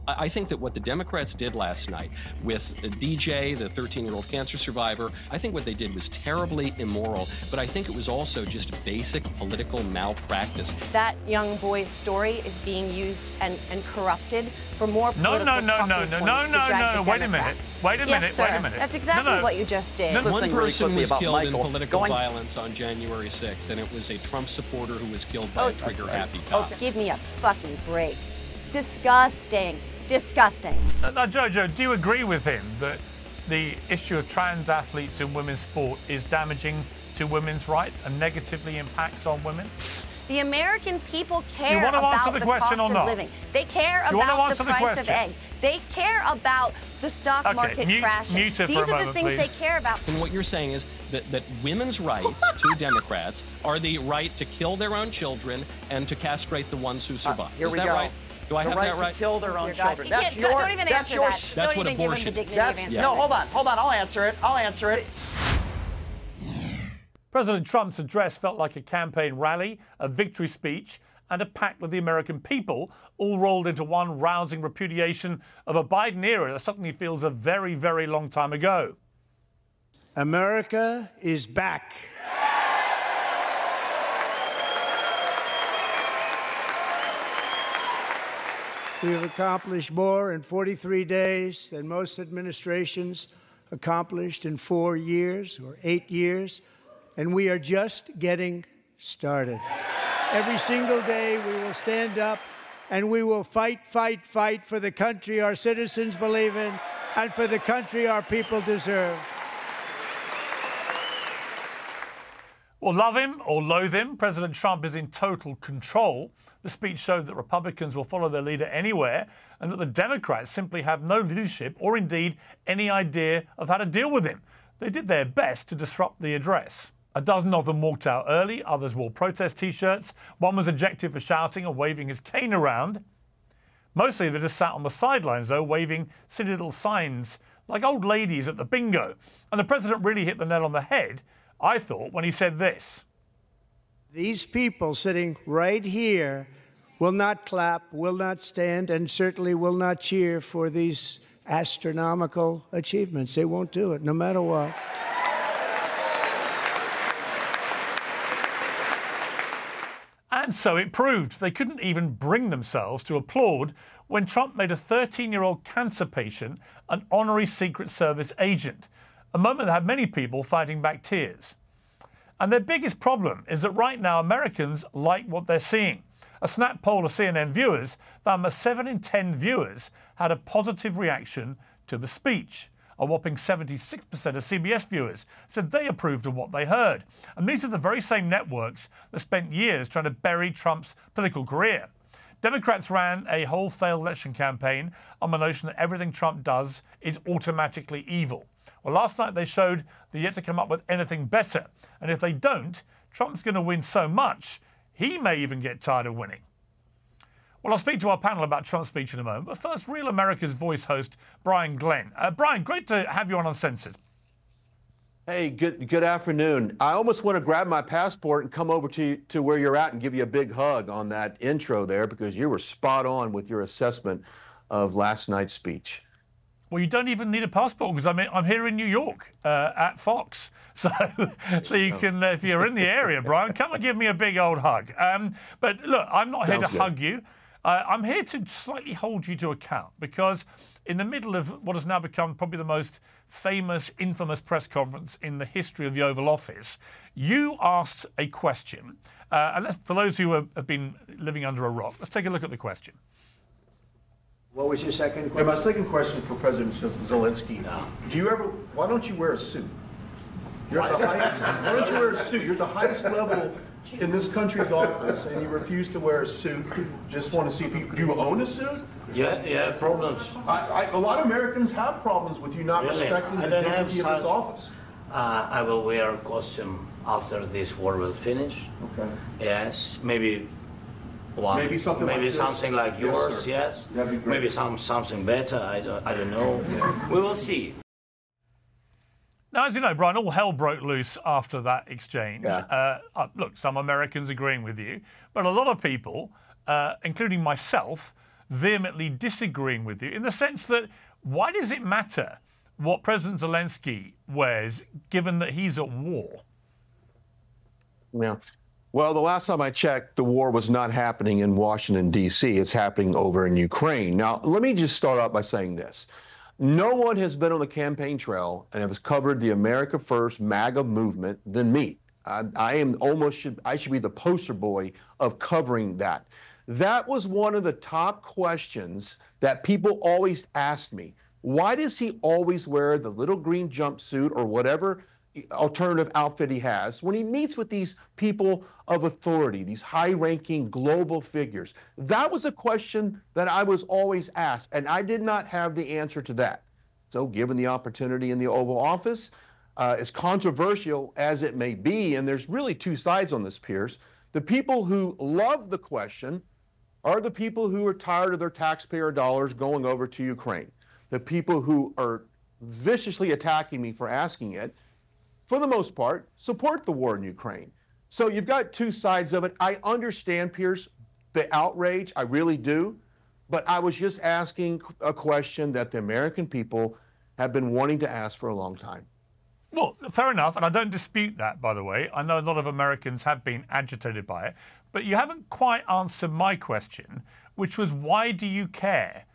I think that what the Democrats did last night with DJ, the 13-year-old cancer survivor, I think what they did was terribly immoral, but I think it was also just basic political malpractice. That young boy's story is being used and corrupted for more political No. Wait a minute. Yes, sir. That's exactly what you just did. One person was killed in political violence on January 6th, and it was a Trump supporter who was killed by a trigger-happy cop. Give me a fucking break. Disgusting. Disgusting. Now, Jojo, do you agree with him that the issue of trans athletes in women's sport is damaging to women's rights and negatively impacts on women? The American people care about the cost of living. They care about the price of eggs. They care about the stock market crashing. These are the things they care about. And what you're saying is that women's rights to Democrats are the right to kill their own children and to castrate the ones who survive. Here is we that go. right? Do I have that right? To kill their own children. That's your. Don't even answer that. That's what abortion is. No, hold on. I'll answer it. President Trump's address felt like a campaign rally, a victory speech, and a pact with the American people, all rolled into one rousing repudiation of a Biden era that suddenly feels a very, very long time ago. America is back. We have accomplished more in 43 days than most administrations accomplished in 4 years or 8 years, and we are just getting started. Every single day we will stand up and we will fight for the country our citizens believe in and for the country our people deserve. Well, love him or loathe him, President Trump is in total control. The speech showed that Republicans will follow their leader anywhere and that the Democrats simply have no leadership or indeed any idea of how to deal with him. They did their best to disrupt the address. A dozen of them walked out early, others wore protest T-shirts. One was ejected for shouting and waving his cane around. Mostly they just sat on the sidelines, though, waving silly little signs like old ladies at the bingo. And the president really hit the nail on the head, I thought, when he said this. These people sitting right here will not clap, will not stand, and certainly will not cheer for these astronomical achievements. They won't do it, no matter what. And so it proved. They couldn't even bring themselves to applaud when Trump made a 13-year-old cancer patient an honorary Secret Service agent, a moment that had many people fighting back tears. And their biggest problem is that right now Americans like what they're seeing. A snap poll of CNN viewers found that 7 in 10 viewers had a positive reaction to the speech. A whopping 76% of CBS viewers said they approved of what they heard. And these are the very same networks that spent years trying to bury Trump's political career. Democrats ran a whole failed election campaign on the notion that everything Trump does is automatically evil. Well, last night they showed they're yet to come up with anything better. And if they don't, Trump's going to win so much, he may even get tired of winning. Well, I'll speak to our panel about Trump's speech in a moment. But first, Real America's Voice host, Brian Glenn. Brian, great to have you on Uncensored. Hey, good afternoon. I almost want to grab my passport and come over to where you're at and give you a big hug on that intro there, because you were spot on with your assessment of last night's speech. Well, you don't even need a passport, because I'm here in New York at Fox. So you can, if you're in the area, Brian, come and give me a big old hug. But look, I'm not here to hug you. I'm here to slightly hold you to account, because in the middle of what has now become probably the most famous, infamous press conference in the history of the Oval Office, you asked a question. And for those who have been living under a rock, let's take a look at the question. What was your second question? Yeah, my second question for President Zelensky. Why don't you wear a suit? You're at the highest, why don't you wear a suit? You're at the highest level in this country's office, and you refuse to wear a suit. Just want to see people. Do you own a suit? Yeah, problems. A lot of Americans have problems with you not respecting the dignity of this office. I will wear a costume after this war will finish. Okay. Yes, maybe one. Maybe something maybe like this. something like yours. Yes. That'd be great. Maybe something better. I don't know. Yeah. We will see. Now, as you know, Brian, all hell broke loose after that exchange. Yeah. Look, some Americans agreeing with you, but a lot of people, including myself, vehemently disagreeing with you in the sense that why does it matter what President Zelensky wears, given that he's at war? Yeah. Well, the last time I checked, the war was not happening in Washington, D.C. It's happening over in Ukraine. Now, let me just start out by saying this. No one has been on the campaign trail and has covered the America First MAGA movement than me. I should be the poster boy of covering that. That was one of the top questions that people always asked me. Why does he always wear the little green jumpsuit or whatever alternative outfit he has when he meets with these people of authority, these high-ranking global figures? That was a question that I was always asked, and I did not have the answer to that. So given the opportunity in the Oval Office, as controversial as it may be, and there's really two sides on this, Piers, the people who love the question are the people who are tired of their taxpayer dollars going over to Ukraine. The people who are viciously attacking me for asking it, for the most part, support the war in Ukraine. So you've got two sides of it. I understand, Piers, the outrage, I really do, but I was just asking a question that the American people have been wanting to ask for a long time. Well, fair enough, and I don't dispute that, by the way. I know a lot of Americans have been agitated by it, but you haven't quite answered my question, which was why do you care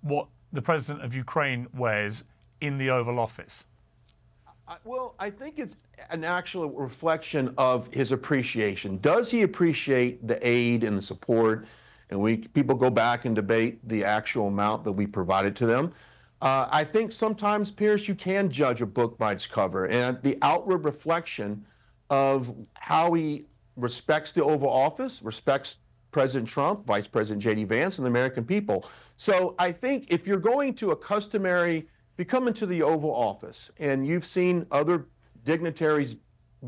what the president of Ukraine wears in the Oval Office? Well, I think it's an actual reflection of his appreciation. Does he appreciate the aid and the support? And people go back and debate the actual amount that we provided to them. I think sometimes, Piers, you can judge a book by its cover, and the outward reflection of how he respects the Oval Office, respects President Trump, Vice President J.D. Vance, and the American people. So I think if you're going to a customary, if you come into the Oval Office and you've seen other dignitaries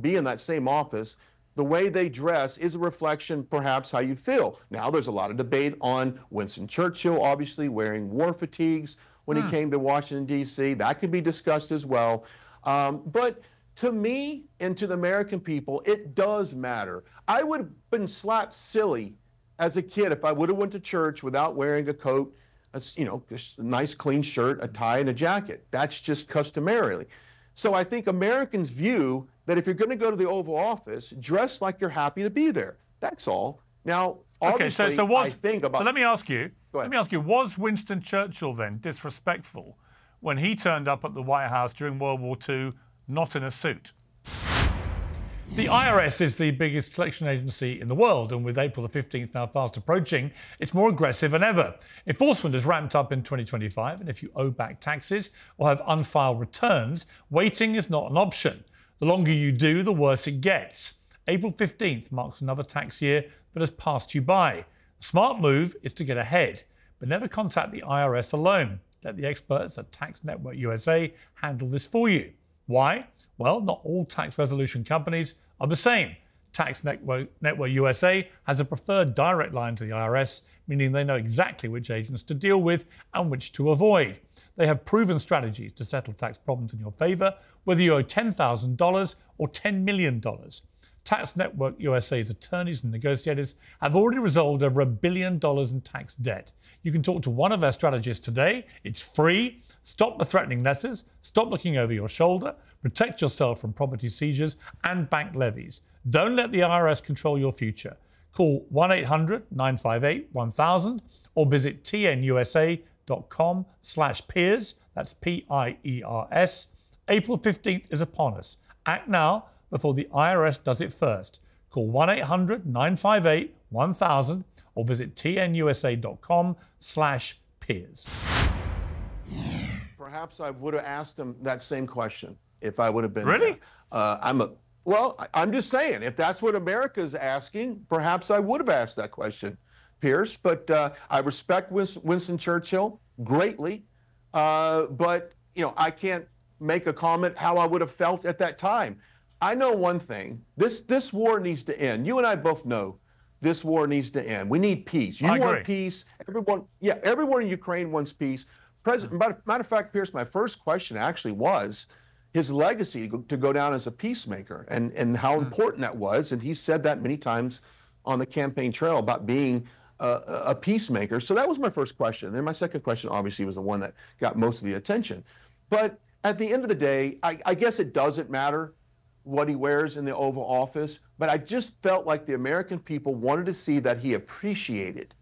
be in that same office, the way they dress is a reflection, perhaps, how you feel. Now, there's a lot of debate on Winston Churchill, obviously, wearing war fatigues when he came to Washington, D.C. That could be discussed as well. But to me and to the American people, it does matter. I would have been slapped silly as a kid if I would have went to church without wearing a coat, just a nice clean shirt, a tie, and a jacket. That's just customarily. So I think Americans view that if you're going to go to the Oval Office, dress like you're happy to be there. That's all. Now, obviously, so let me ask you, was Winston Churchill then disrespectful when he turned up at the White House during World War II not in a suit? The IRS is the biggest collection agency in the world, and with April the 15th now fast approaching, it's more aggressive than ever. Enforcement has ramped up in 2025, and if you owe back taxes or have unfiled returns, waiting is not an option. The longer you do, the worse it gets. April 15th marks another tax year that has passed you by. The smart move is to get ahead, but never contact the IRS alone. Let the experts at Tax Network USA handle this for you. Why? Well, not all tax resolution companies are the same. Tax Network USA has a preferred direct line to the IRS, meaning they know exactly which agents to deal with and which to avoid. They have proven strategies to settle tax problems in your favour, whether you owe $10,000 or $10 million. Tax Network USA's attorneys and negotiators have already resolved over $1 billion in tax debt. You can talk to one of their strategists today. It's free. Stop the threatening letters. Stop looking over your shoulder. Protect yourself from property seizures and bank levies. Don't let the IRS control your future. Call 1-800-958-1000 or visit tnusa.com/Piers. That's Piers. April 15th is upon us. Act now before the IRS does it first. Call 1-800-958-1000 or visit tnusa.com/Piers. Perhaps I would have asked him that same question if I would have been Really? there. I'm just saying, if that's what America's asking, perhaps I would have asked that question, Piers. But I respect Winston Churchill greatly, but I can't make a comment how I would have felt at that time. I know one thing: this war needs to end. You and I both know this war needs to end. We need peace. You want peace. Everyone in Ukraine wants peace. Matter of fact, Piers, my first question actually was his legacy to go down as a peacemaker and how important that was. And he said that many times on the campaign trail about being a peacemaker. So that was my first question. And then my second question obviously was the one that got most of the attention. But at the end of the day, I guess it doesn't matter what he wears in the Oval Office, but I just felt like the American people wanted to see that he appreciated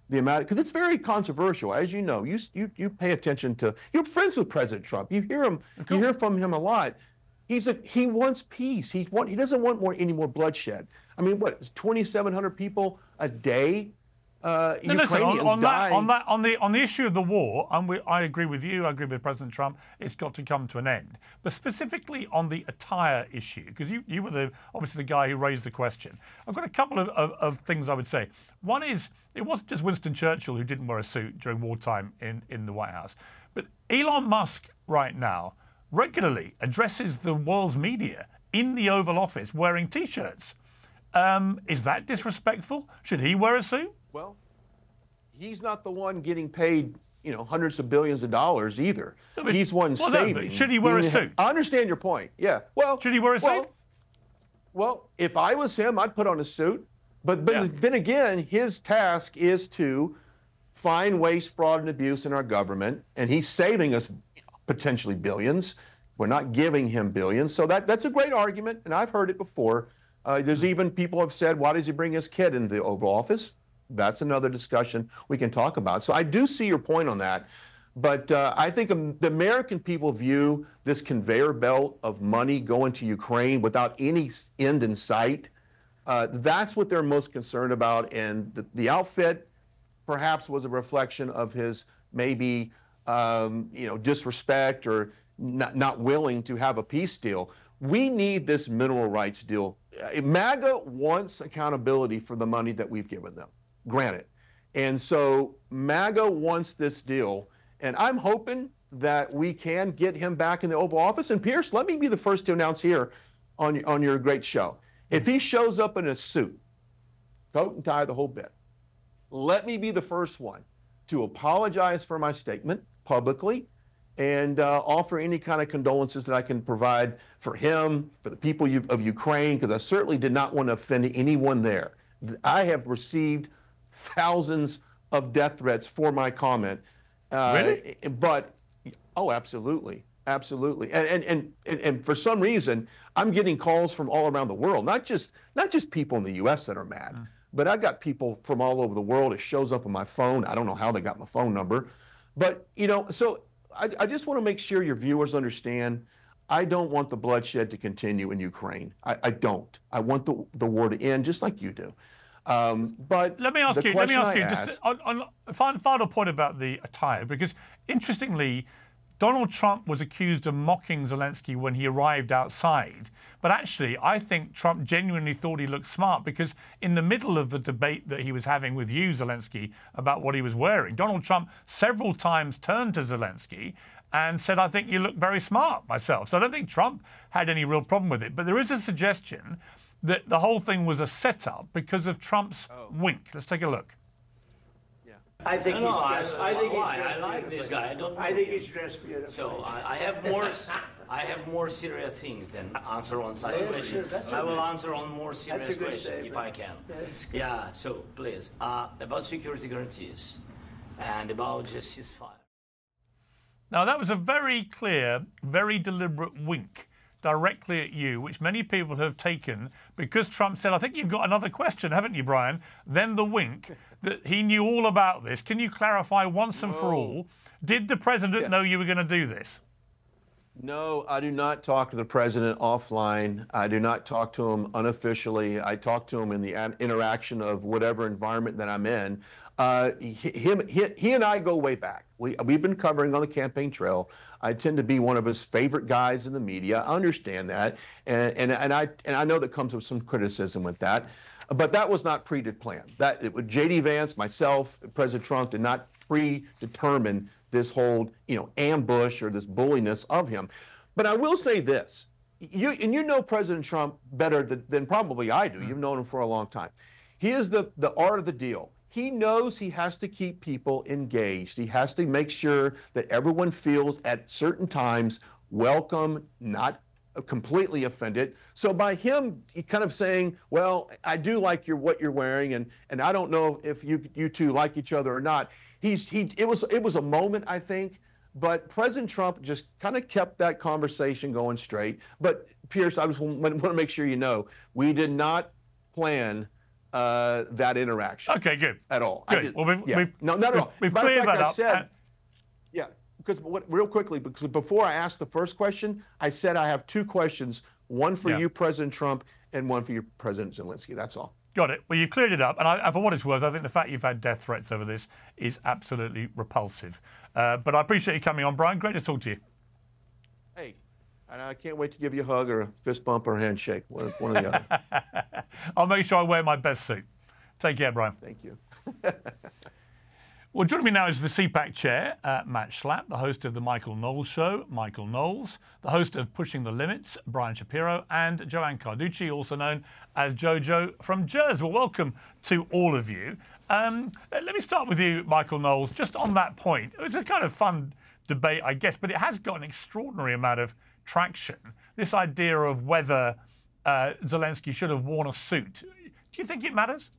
the amount, because it's very controversial, as you know. You pay attention to, you're friends with President Trump. You hear from him a lot. He wants peace. He doesn't want any more bloodshed. I mean, what, 2,700 people a day? Ukrainians on the issue of the war, I agree with you. I agree with President Trump. It's got to come to an end. But specifically on the attire issue, because you were obviously the guy who raised the question. I've got a couple of things I would say. One is, it wasn't just Winston Churchill who didn't wear a suit during wartime in the White House, but Elon Musk right now regularly addresses the world's media in the Oval Office wearing T-shirts. Is that disrespectful? Should he wear a suit? Well, he's not the one getting paid, hundreds of billions of dollars either. No, he's one saving. No, should he wear a suit? I understand your point. Yeah. Well, should he wear a suit? Well, if I was him, I'd put on a suit. But then again, his task is to find waste, fraud, and abuse in our government, and he's saving us potentially billions. We're not giving him billions, so that's a great argument, and I've heard it before. There's even people have said, why does he bring his kid into the Oval Office? That's another discussion we can talk about. So I do see your point on that. But I think the American people view this conveyor belt of money going to Ukraine without any end in sight. That's what they're most concerned about. And the outfit perhaps was a reflection of his maybe disrespect or not willing to have a peace deal. We need this mineral rights deal. MAGA wants accountability for the money that we've given them, granted. And so MAGA wants this deal, and I'm hoping that we can get him back in the Oval Office. And Piers, let me be the first to announce here on your great show, if he shows up in a suit, coat and tie, the whole bit, let me be the first one to apologize for my statement publicly and offer any kind of condolences that I can provide for him, for the people of Ukraine, because I certainly did not want to offend anyone there. I have received thousands of death threats for my comment. Really? But, oh, absolutely. Absolutely. And for some reason, I'm getting calls from all around the world, not just people in the U.S. that are mad, but I got people from all over the world. It shows up on my phone. I don't know how they got my phone number. But, so I just want to make sure your viewers understand, I don't want the bloodshed to continue in Ukraine. I don't. I want the war to end, just like you do. But let me ask you just on a final point about the attire, because interestingly, Donald Trump was accused of mocking Zelensky when he arrived outside. But actually, I think Trump genuinely thought he looked smart, because in the middle of the debate that he was having with you, Zelensky, about what he was wearing, Donald Trump several times turned to Zelensky and said, I think you look very smart myself. So I don't think Trump had any real problem with it. But there is a suggestion that the whole thing was a setup because of Trump's wink. Let's take a look. I think he's dressed. I think he's dressed. I like this guy. I think he's dressed beautifully. So I have more serious things than answer on such questions. I will answer on more serious questions if I can. Yeah. So please, about security guarantees and about just ceasefire. Now that was a very clear, very deliberate wink directly at you, which many people have taken because Trump said, I think you've got another question, haven't you, Brian? Then the wink that he knew all about this. Can you clarify once and for all, did the president know you were going to do this? No, I do not talk to the president offline. I do not talk to him unofficially. I talk to him in the interaction of whatever environment that I'm in. He and I go way back. We've been covering on the campaign trail. I tend to be one of his favorite guys in the media. I understand that, and I know that comes with some criticism with that, but that was not pre-planned. That it was J.D. Vance, myself, President Trump did not predetermine this whole ambush or this bulliness of him. But I will say this: you know President Trump better than probably I do. You've known him for a long time. He is the art of the deal. He knows he has to keep people engaged. He has to make sure that everyone feels at certain times welcome, not completely offended. So by him kind of saying, well, I do like what you're wearing, and I don't know if you two like each other or not. It was a moment, I think, but President Trump just kind of kept that conversation going straight. But Piers, I just want to make sure you know, we did not plan that interaction. Okay, good. At all. Good. Not at all. We've cleared that up. Because real quickly, because before I asked the first question, I said I have two questions, one for you, President Trump, and one for you, President Zelensky. That's all. Got it. Well, you've cleared it up. And for what it's worth, I think the fact you've had death threats over this is absolutely repulsive. But I appreciate you coming on, Brian. Great to talk to you. Hey, and I can't wait to give you a hug or a fist bump or a handshake, one or the other. I'll make sure I wear my best suit. Take care, Brian. Thank you. Well, joining me now is the CPAC Chair, Matt Schlapp, the host of The Michael Knowles Show, Michael Knowles, the host of Pushing the Limits, Brian Shapiro, and Joanne Carducci, also known as Jojo from Jerz. Well, welcome to all of you. Let me start with you, Michael Knowles, just on that point. It was a kind of fun debate, I guess, but it has got an extraordinary amount of traction, this idea of whether Zelensky should have worn a suit. Do you think it matters?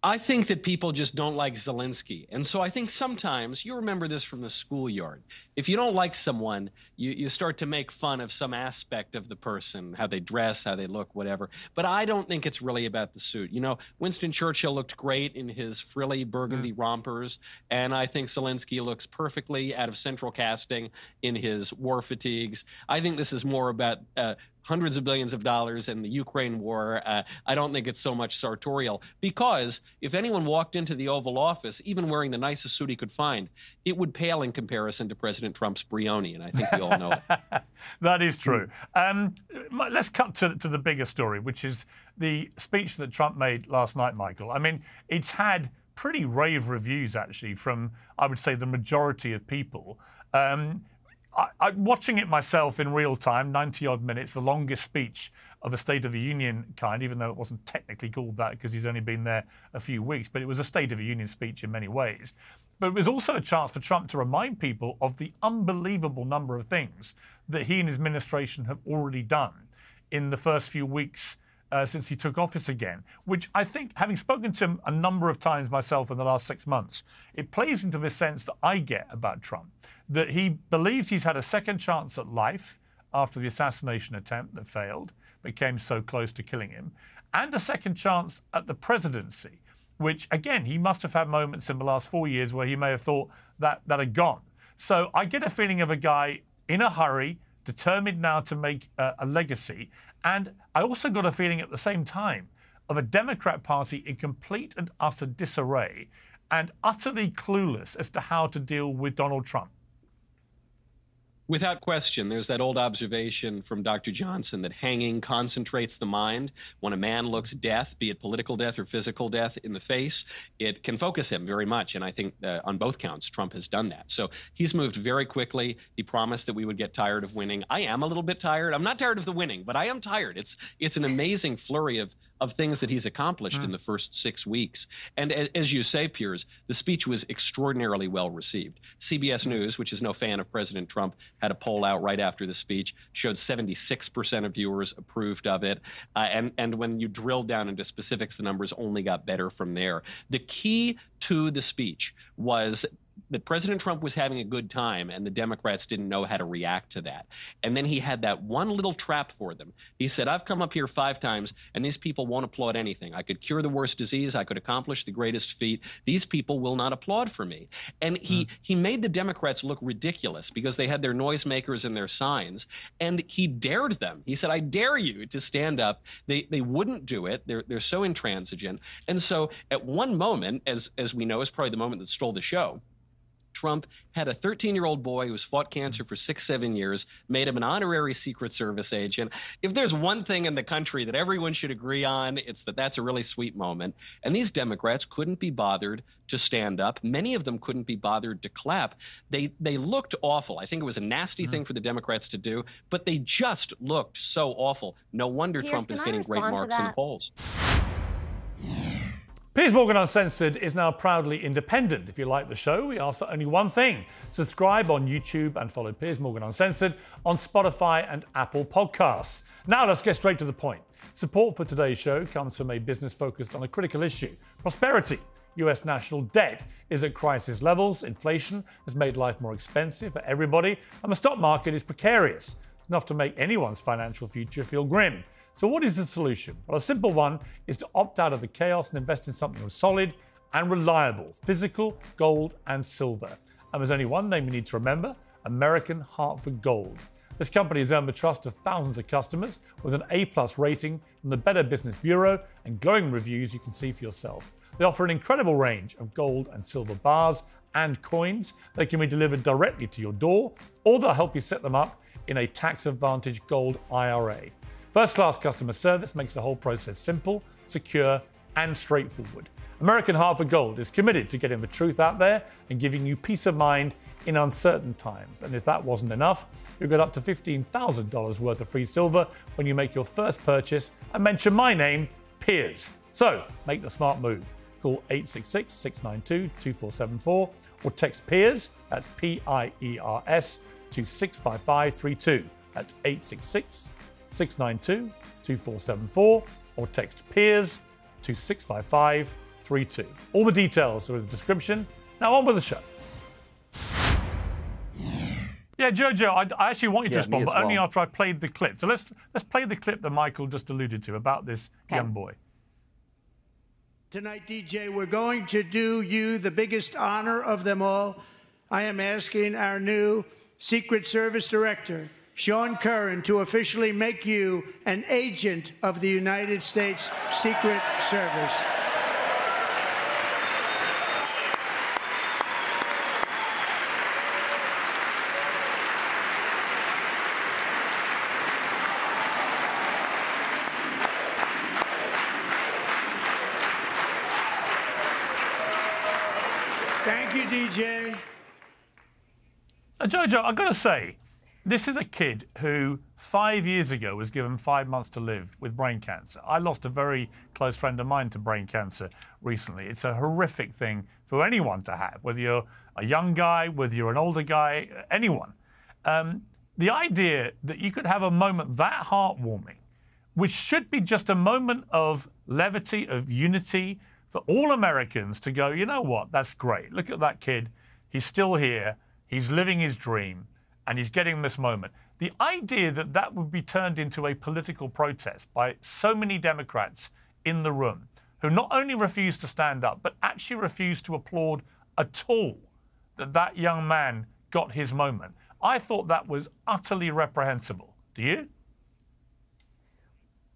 I think that people just don't like Zelensky. And so I think sometimes, you remember this from the schoolyard, if you don't like someone, you start to make fun of some aspect of the person, how they dress, how they look, whatever. But I don't think it's really about the suit. You know, Winston Churchill looked great in his frilly burgundy rompers, and I think Zelensky looks perfectly out of central casting in his war fatigues. I think this is more about hundreds of billions of dollars in the Ukraine war. I don't think it's so much sartorial, because if anyone walked into the Oval Office, even wearing the nicest suit he could find, it would pale in comparison to President Trump's Brioni, and I think we all know it. That is true. Let's cut to the bigger story, which is the speech that Trump made last night, Michael. I mean, it's had pretty rave reviews, actually, from, I would say, the majority of people. I'm watching it myself in real time, 90-odd minutes, the longest speech of a State of the Union kind, even though it wasn't technically called that because he's only been there a few weeks, but it was a State of the Union speech in many ways. But it was also a chance for Trump to remind people of the unbelievable number of things that he and his administration have already done in the first few weeks since he took office again, which I think, having spoken to him a number of times myself in the last 6 months, it plays into the sense that I get about Trump, that he believes he's had a second chance at life after the assassination attempt that failed, but came so close to killing him, and a second chance at the presidency, which, again, he must have had moments in the last 4 years where he may have thought that had gone. So I get a feeling of a guy in a hurry, determined now to make a legacy. And I also got a feeling at the same time of a Democrat Party in complete and utter disarray and utterly clueless as to how to deal with Donald Trump. Without question, there's that old observation from Dr. Johnson that hanging concentrates the mind. When a man looks death, be it political death or physical death, in the face, it can focus him very much. And I think on both counts, Trump has done that. So he's moved very quickly. He promised that we would get tired of winning. I am a little bit tired. I'm not tired of the winning, but I am tired. It's an amazing flurry of things that he's accomplished in the first 6 weeks. And as you say, Piers, the speech was extraordinarily well received. CBS News, which is no fan of President Trump, had a poll out right after the speech, showed 76% of viewers approved of it. And when you drill down into specifics, the numbers only got better from there. The key to the speech was that President Trump was having a good time and the Democrats didn't know how to react to that. And then he had that one little trap for them. He said, I've come up here 5 times and these people won't applaud anything. I could cure the worst disease. I could accomplish the greatest feat. These people will not applaud for me. And he made the Democrats look ridiculous because they had their noisemakers and their signs. And he dared them. He said, I dare you to stand up. They wouldn't do it. They're so intransigent. And so at one moment, as we know, is probably the moment that stole the show, Trump had a 13-year-old boy who's fought cancer for 6-7 years, made him an honorary Secret Service agent. If there's one thing in the country that everyone should agree on, it's that that's a really sweet moment. And these Democrats couldn't be bothered to stand up. Many of them couldn't be bothered to clap. They looked awful. I think it was a nasty thing for the Democrats to do, but they just looked so awful. No wonder Piers, Trump is getting great marks in the polls. Piers Morgan Uncensored is now proudly independent. If you like the show, we ask for only one thing. Subscribe on YouTube and follow Piers Morgan Uncensored on Spotify and Apple Podcasts. Now let's get straight to the point. Support for today's show comes from a business focused on a critical issue: prosperity. US national debt is at crisis levels, inflation has made life more expensive for everybody, and the stock market is precarious. It's enough to make anyone's financial future feel grim. So what is the solution? Well, a simple one is to opt out of the chaos and invest in something solid and reliable: physical gold and silver. And there's only one name you need to remember: American Hartford Gold. This company has earned the trust of thousands of customers with an A+ rating from the Better Business Bureau and glowing reviews you can see for yourself. They offer an incredible range of gold and silver bars and coins. They can be delivered directly to your door, or they'll help you set them up in a tax-advantaged gold IRA. First-class customer service makes the whole process simple, secure, and straightforward. American Hartford Gold is committed to getting the truth out there and giving you peace of mind in uncertain times. And if that wasn't enough, you'll get up to $15,000 worth of free silver when you make your first purchase and mention my name, Piers. So make the smart move. Call 866-692-2474 or text Piers, that's P-I-E-R-S, to 65532. That's 866-692-2474 or text Piers to 65532. All the details are in the description. Now on with the show. Yeah, Jojo, I actually want you to respond, but only after I've played the clip. So let's play the clip that Michael just alluded to about this young boy. Tonight, DJ, we're going to do you the biggest honor of them all. I am asking our new Secret Service Director, Sean Curran, to officially make you an agent of the United States Secret Service. Thank you, DJ. Jojo, I've got to say, this is a kid who 5 years ago was given 5 months to live with brain cancer. I lost a very close friend of mine to brain cancer recently. It's a horrific thing for anyone to have, whether you're a young guy, whether you're an older guy, anyone. The idea that you could have a moment that heartwarming, which should be just a moment of levity, of unity, for all Americans to go, you know what, that's great. Look at that kid. He's still here. He's living his dream, and he's getting this moment. The idea that that would be turned into a political protest by so many Democrats in the room who not only refused to stand up, but actually refused to applaud at all that that young man got his moment. I thought that was utterly reprehensible. Do you?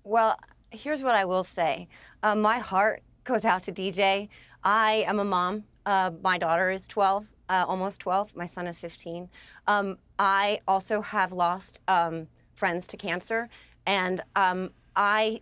Well, here's what I will say. My heart goes out to DJ. I am a mom. My daughter is 12, almost 12. My son is 15. I also have lost friends to cancer, and I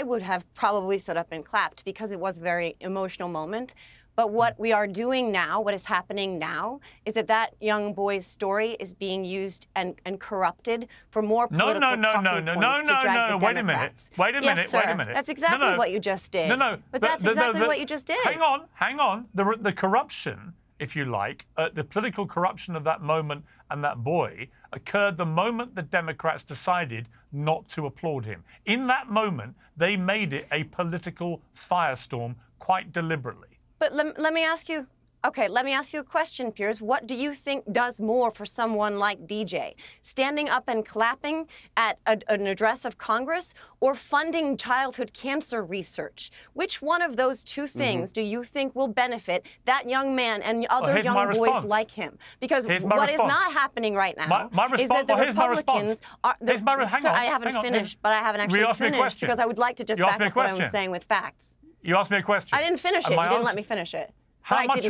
would have probably stood up and clapped because it was a very emotional moment. But what we are doing now, what is happening now, is that that young boy's story is being used and corrupted for more political talking points to drag the Wait a minute. Wait a minute. Yes, sir. Wait a minute. That's exactly what you just did. But that's exactly what you just did. Hang on. The corruption, if you like, the political corruption of that moment and that boy occurred the moment the Democrats decided not to applaud him. In that moment, they made it a political firestorm quite deliberately. But let me ask you, let me ask you a question, Piers. What do you think does more for someone like DJ? Standing up and clapping at an address of Congress, or funding childhood cancer research? Which one of those two things do you think will benefit that young man and other young boys like him? Because what is not happening right now is that the Republicans are... I haven't finished, but I haven't actually finished because I would like to just back up what I'm saying with facts. You asked me a question. I didn't finish it. You didn't let me finish it. How much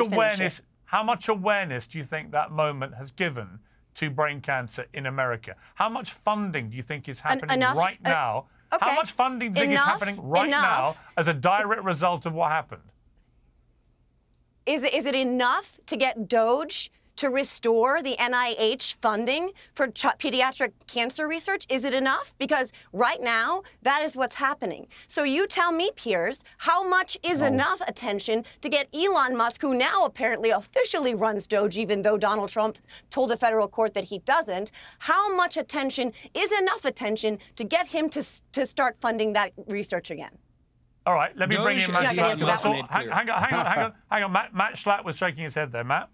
awareness do you think that moment has given to brain cancer in America? How much funding do you think is happening right now? How much funding do you think is happening right now as a direct result of what happened? Is it enough to get Doge to restore the NIH funding for pediatric cancer research? Is it enough? Because right now, that is what's happening. So you tell me, Piers, how much is enough attention to get Elon Musk, who now apparently officially runs Doge, even though Donald Trump told a federal court that he doesn't, how much attention is enough attention to get him to start funding that research again? All right, let me bring in Matt Schlapp. Hang on. Matt Schlapp was shaking his head there. Matt?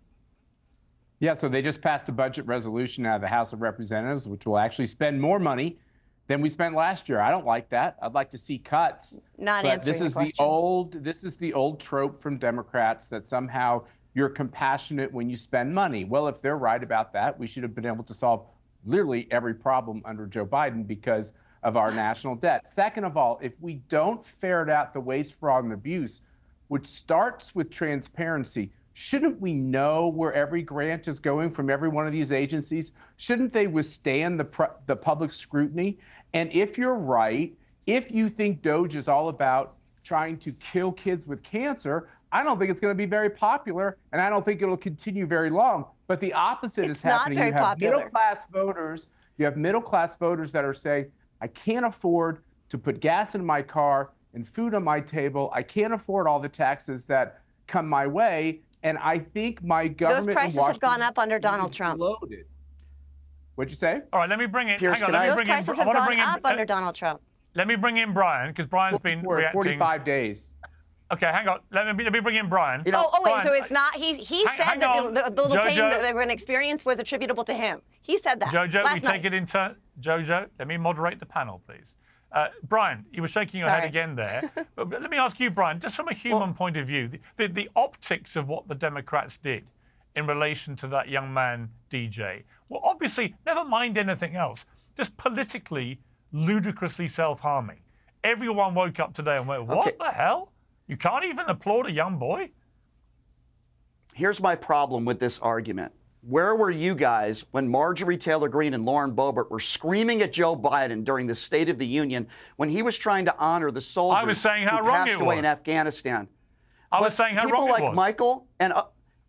Yeah, so they just passed a budget resolution out of the House of Representatives, which will actually spend more money than we spent last year. I don't like that. I'd like to see cuts. This is the old trope from Democrats that somehow you're compassionate when you spend money. Well, if they're right about that, we should have been able to solve literally every problem under Joe Biden because of our national debt. Second of all, if we don't ferret out the waste, fraud, and abuse, which starts with transparency, shouldn't we know where every grant is going from every one of these agencies? Shouldn't they withstand the public scrutiny? And if you're right, if you think Doge is all about trying to kill kids with cancer, I don't think it's going to be very popular, and I don't think it'll continue very long. But the opposite is happening. You have middle-class voters. You have middle-class voters that are saying, I can't afford to put gas in my car and food on my table. I can't afford all the taxes that come my way. And I think my government. Those prices have gone up under Donald Trump. Loaded. What'd you say? All right, let me bring it. Those prices have gone up under Donald Trump. Let me bring in Brian, because Brian's been reacting. 45 days. Okay, hang on. Let me bring in Brian. Wait, so it's not. He said that the little pain that they're going to experience was attributable to him. He said that. Jojo, we take it in turn. Jojo, let me moderate the panel, please. Brian, you were shaking your head again there. But let me ask you, Brian, just from a human point of view, the optics of what the Democrats did in relation to that young man, DJ, well, obviously, never mind anything else, just politically, ludicrously self-harming. Everyone woke up today and went, what the hell? You can't even applaud a young boy? Here's my problem with this argument. Where were you guys when Marjorie Taylor Greene and Lauren Boebert were screaming at Joe Biden during the State of the Union when he was trying to honor the soldiers who passed away in Afghanistan? I was saying how wrong it was. People like Michael and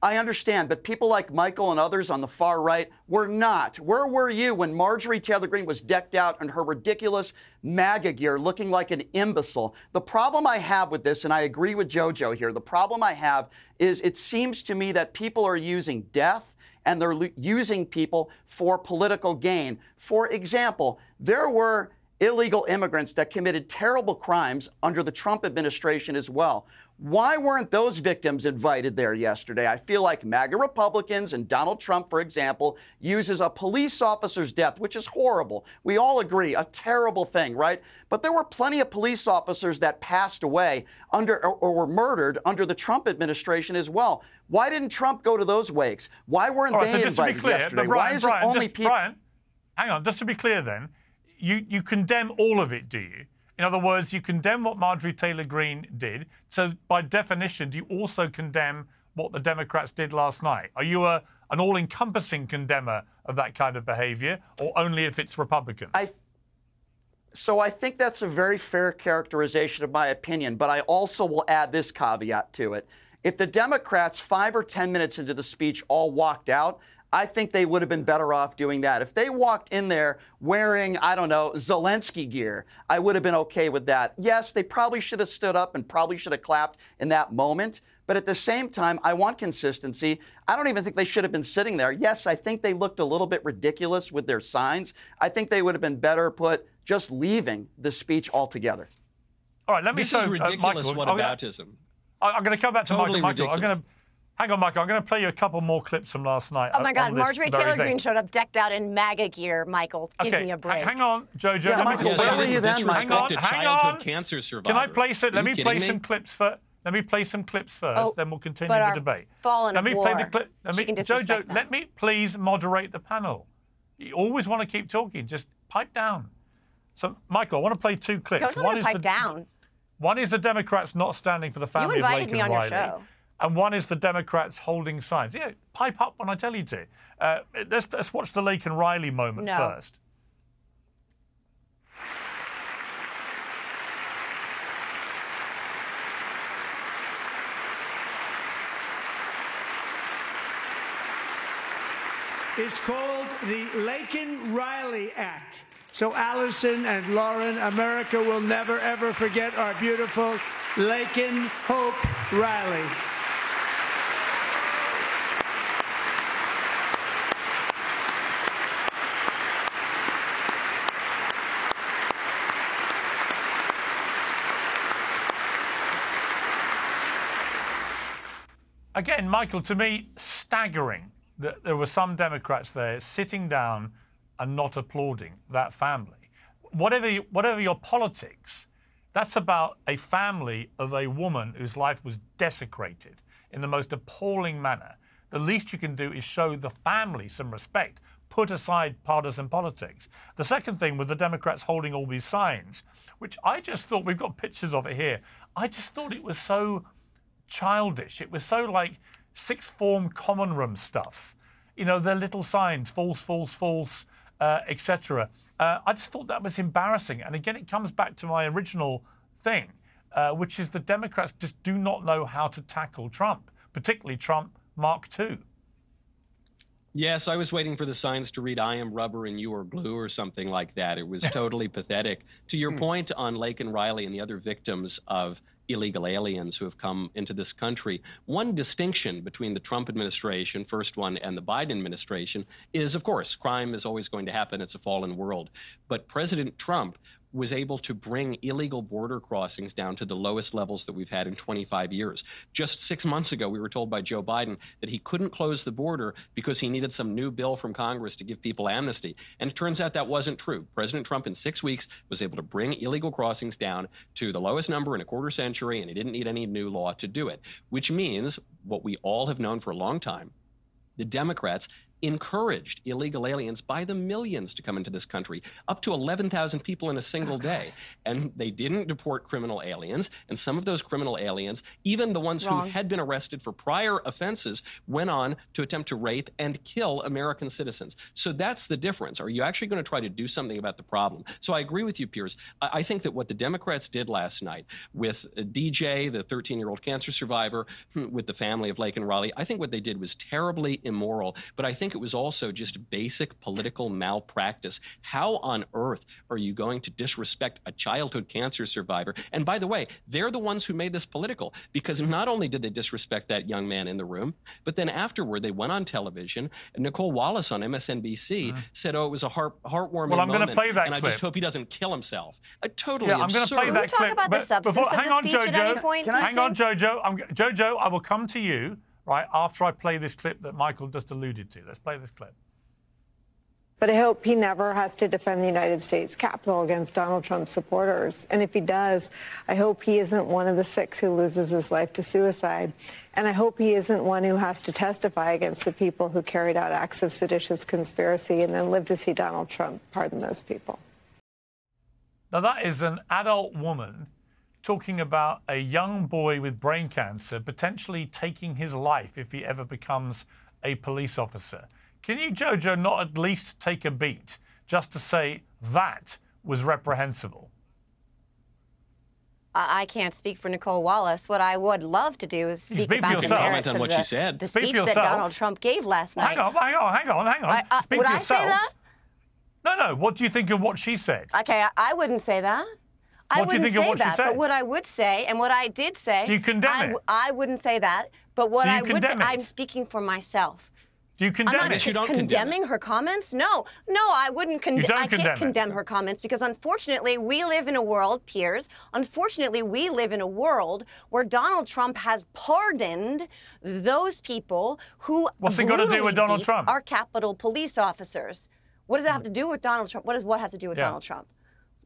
I understand, but people like Michael and others on the far right were not. Where were you when Marjorie Taylor Greene was decked out in her ridiculous MAGA gear looking like an imbecile? The problem I have with this, and I agree with Jojo here, the problem I have is it seems to me that people are using death and they're using people for political gain. For example, there were illegal immigrants that committed terrible crimes under the Trump administration as well. Why weren't those victims invited there yesterday? I feel like MAGA Republicans and Donald Trump, for example, uses a police officer's death, which is horrible. We all agree, a terrible thing, right? But there were plenty of police officers that passed away under or were murdered under the Trump administration as well. Why didn't Trump go to those wakes? Why weren't they invited yesterday? Why is it only people? Brian, hang on, just to be clear then, you condemn all of it, do you? In other words, you condemn what Marjorie Taylor Greene did. So by definition, do you also condemn what the Democrats did last night? Are you an all-encompassing condemner of that kind of behavior, or only if it's Republicans? So I think that's a very fair characterization of my opinion, but I also will add this caveat to it. If the Democrats, 5 or 10 minutes into the speech, all walked out, I think they would have been better off doing that. If they walked in there wearing, I don't know, Zelensky gear, I would have been okay with that. Yes, they probably should have stood up and probably should have clapped in that moment. But at the same time, I want consistency. I don't even think they should have been sitting there. Yes, I think they looked a little bit ridiculous with their signs. I think they would have been better put just leaving the speech altogether. All right, let me show ridiculous Michael. whataboutism. I'm going to come back to Totally Michael. Hang on, Michael. I'm going to play you a couple more clips from last night. Oh, my God. Marjorie Taylor Greene showed up decked out in MAGA gear, Michael. Give me a break. Hang on, Jojo. Yeah, Michael, where were you then, Michael? Hang on. Cancer survivor. Can I play some? Let me play some clips first. Let me play some clips first, then we'll continue the debate. Let me play the clip. Jojo, let me please moderate the panel. You always want to keep talking. Just pipe down. So, Michael, I want to play 2 clips. Don't pipe down. One is the Democrats not standing for the family of Lake and Riley. You invited me on your show. And one is the Democrats holding signs. Yeah, pipe up when I tell you to. Let's watch the Lake and Riley moment first. It's called the Laken-Riley Act. So Allison and Lauren, America will never, ever forget our beautiful Laken Hope Riley. Again, Michael, to me, staggering that there were some Democrats there sitting down and not applauding that family. Whatever your politics, that's about a family of a woman whose life was desecrated in the most appalling manner. The least you can do is show the family some respect. Put aside partisan politics. The second thing was the Democrats holding all these signs, which I just thought, we've got pictures of it here, I just thought it was so childish. It was so like sixth form common room stuff. You know, their little signs, false, false, false, etc. I just thought that was embarrassing. And again, it comes back to my original thing, which is the Democrats just do not know how to tackle Trump, particularly Trump Mark II. Yes, I was waiting for the signs to read, "I am rubber and you are glue," or something like that. It was totally pathetic. To your point on Laken-Riley and the other victims of illegal aliens who have come into this country, one distinction between the Trump administration, first one, and the Biden administration is, of course, crime is always going to happen. It's a fallen world. But President Trump was able to bring illegal border crossings down to the lowest levels that we've had in 25 years. Just 6 months ago, we were told by Joe Biden that he couldn't close the border because he needed some new bill from Congress to give people amnesty. And it turns out that wasn't true. President Trump in 6 weeks was able to bring illegal crossings down to the lowest number in a quarter century, and he didn't need any new law to do it, which means what we all have known for a long time. The Democrats encouraged illegal aliens by the millions to come into this country, up to 11,000 people in a single day. And they didn't deport criminal aliens. And some of those criminal aliens, even the ones who had been arrested for prior offenses, went on to attempt to rape and kill American citizens. So that's the difference. Are you actually going to try to do something about the problem? So I agree with you, Piers. I think that what the Democrats did last night with DJ, the 13-year-old cancer survivor, with the family of Laken-Riley, I think what they did was terribly immoral. But I think it was also just basic political malpractice. How on earth are you going to disrespect a childhood cancer survivor? And by the way, they're the ones who made this political, because not only did they disrespect that young man in the room, but then afterward they went on television, and Nicolle Wallace on MSNBC said, oh, it was a heartworming moment. Well, I'm going to play that and clip. I just hope he doesn't kill himself. Totally absurd. I'm going to play that clip. Talk about the substance of hang the on, speech Jojo. at any point, Hang on, Jojo. Jojo, I will come to you right after I play this clip that Michael just alluded to. Let's play this clip. But I hope he never has to defend the United States Capitol against Donald Trump's supporters. And if he does, I hope he isn't one of the 6 who loses his life to suicide. And I hope he isn't one who has to testify against the people who carried out acts of seditious conspiracy and then live to see Donald Trump pardon those people. Now, that is an adult woman talking about a young boy with brain cancer potentially taking his life if he ever becomes a police officer. Can you, Jojo, not at least take a beat just to say that was reprehensible? I can't speak for Nicolle Wallace. What I would love to do is speak about the merits of the speech that Donald Trump gave last night. Hang on. Speak for yourself. I say that? No. What do you think of what she said? Okay, I wouldn't say that. What do you think of what she said? But what I would say, and what I did say... Do you condemn it? I wouldn't say that. But what I would say, I'm speaking for myself. Do you condemn it? I'm not condemning her comments. No, I wouldn't condemn. I can't condemn her comments because, unfortunately, we live in a world, Piers. Unfortunately, we live in a world where Donald Trump has pardoned those people who What's it got to do with Donald Trump? Our Capitol police officers. What does that have to do with Donald Trump? What does what have to do with Donald Trump?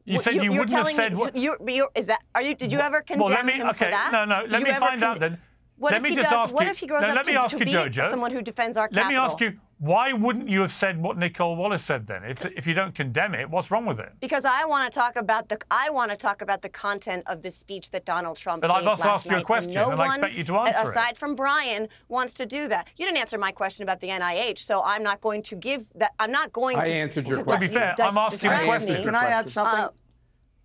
You said you wouldn't have said what? Did you ever condemn him for that? No. Let me find out then. What if he grows up to be someone who defends our Capitol? Let me ask you, why wouldn't you have said what Nicolle Wallace said then? If you don't condemn it, what's wrong with it? Because I want to talk about the content of the speech that Donald Trump gave last night. But I've also asked you a question, and I expect you to answer it. Aside from Brian, wants to do that. You didn't answer my question about the NIH, so I'm not going to give that. I'm not going to. I answered your question. To be fair, I'm asking a question. Can I add something?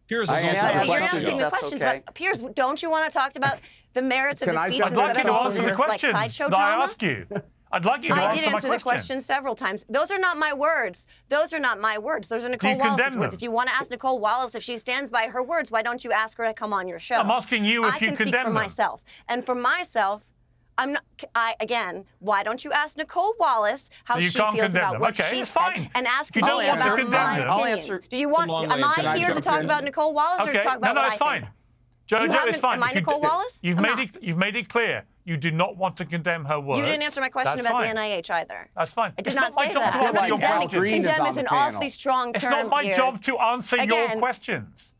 Piers is also you're asking the questions, but Piers, don't you want to talk about the merits of the speech? I'd like you to answer the questions that I ask you. I'd like you to answer my question. I did answer the question several times. Those are not my words. Those are not my words. Those are Nicolle Wallace's words. If you want to ask Nicolle Wallace if she stands by her words, why don't you ask her to come on your show? I'm asking you if you condemn them. I can speak for myself. And for myself, I'm not. Again, why don't you ask Nicolle Wallace how she feels about what she said, and ask me about my opinion? Do you want? Am I here to talk about Nicolle Wallace or to talk about what I think? No, it's fine. Jojo, it's fine. Am I Nicolle Wallace? You've made it clear. You do not want to condemn her words. You didn't answer my question about the NIH either. That's fine. I did not say that. Condemn is an awfully strong term. It's not my job to answer your questions.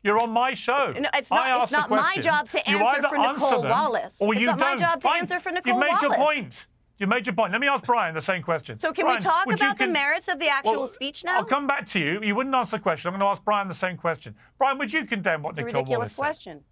You're on my show. No, it's not my job to answer for Nicolle Wallace. Or you don't. It's not my job to answer for Nicolle Wallace. You've made your point. You made your point. Let me ask Brian the same question. So can we talk about the merits of the actual speech now? I'll come back to you. You wouldn't answer the question. I'm going to ask Brian the same question. Brian, would you condemn what Nicolle Wallace said? It's a ridiculous question.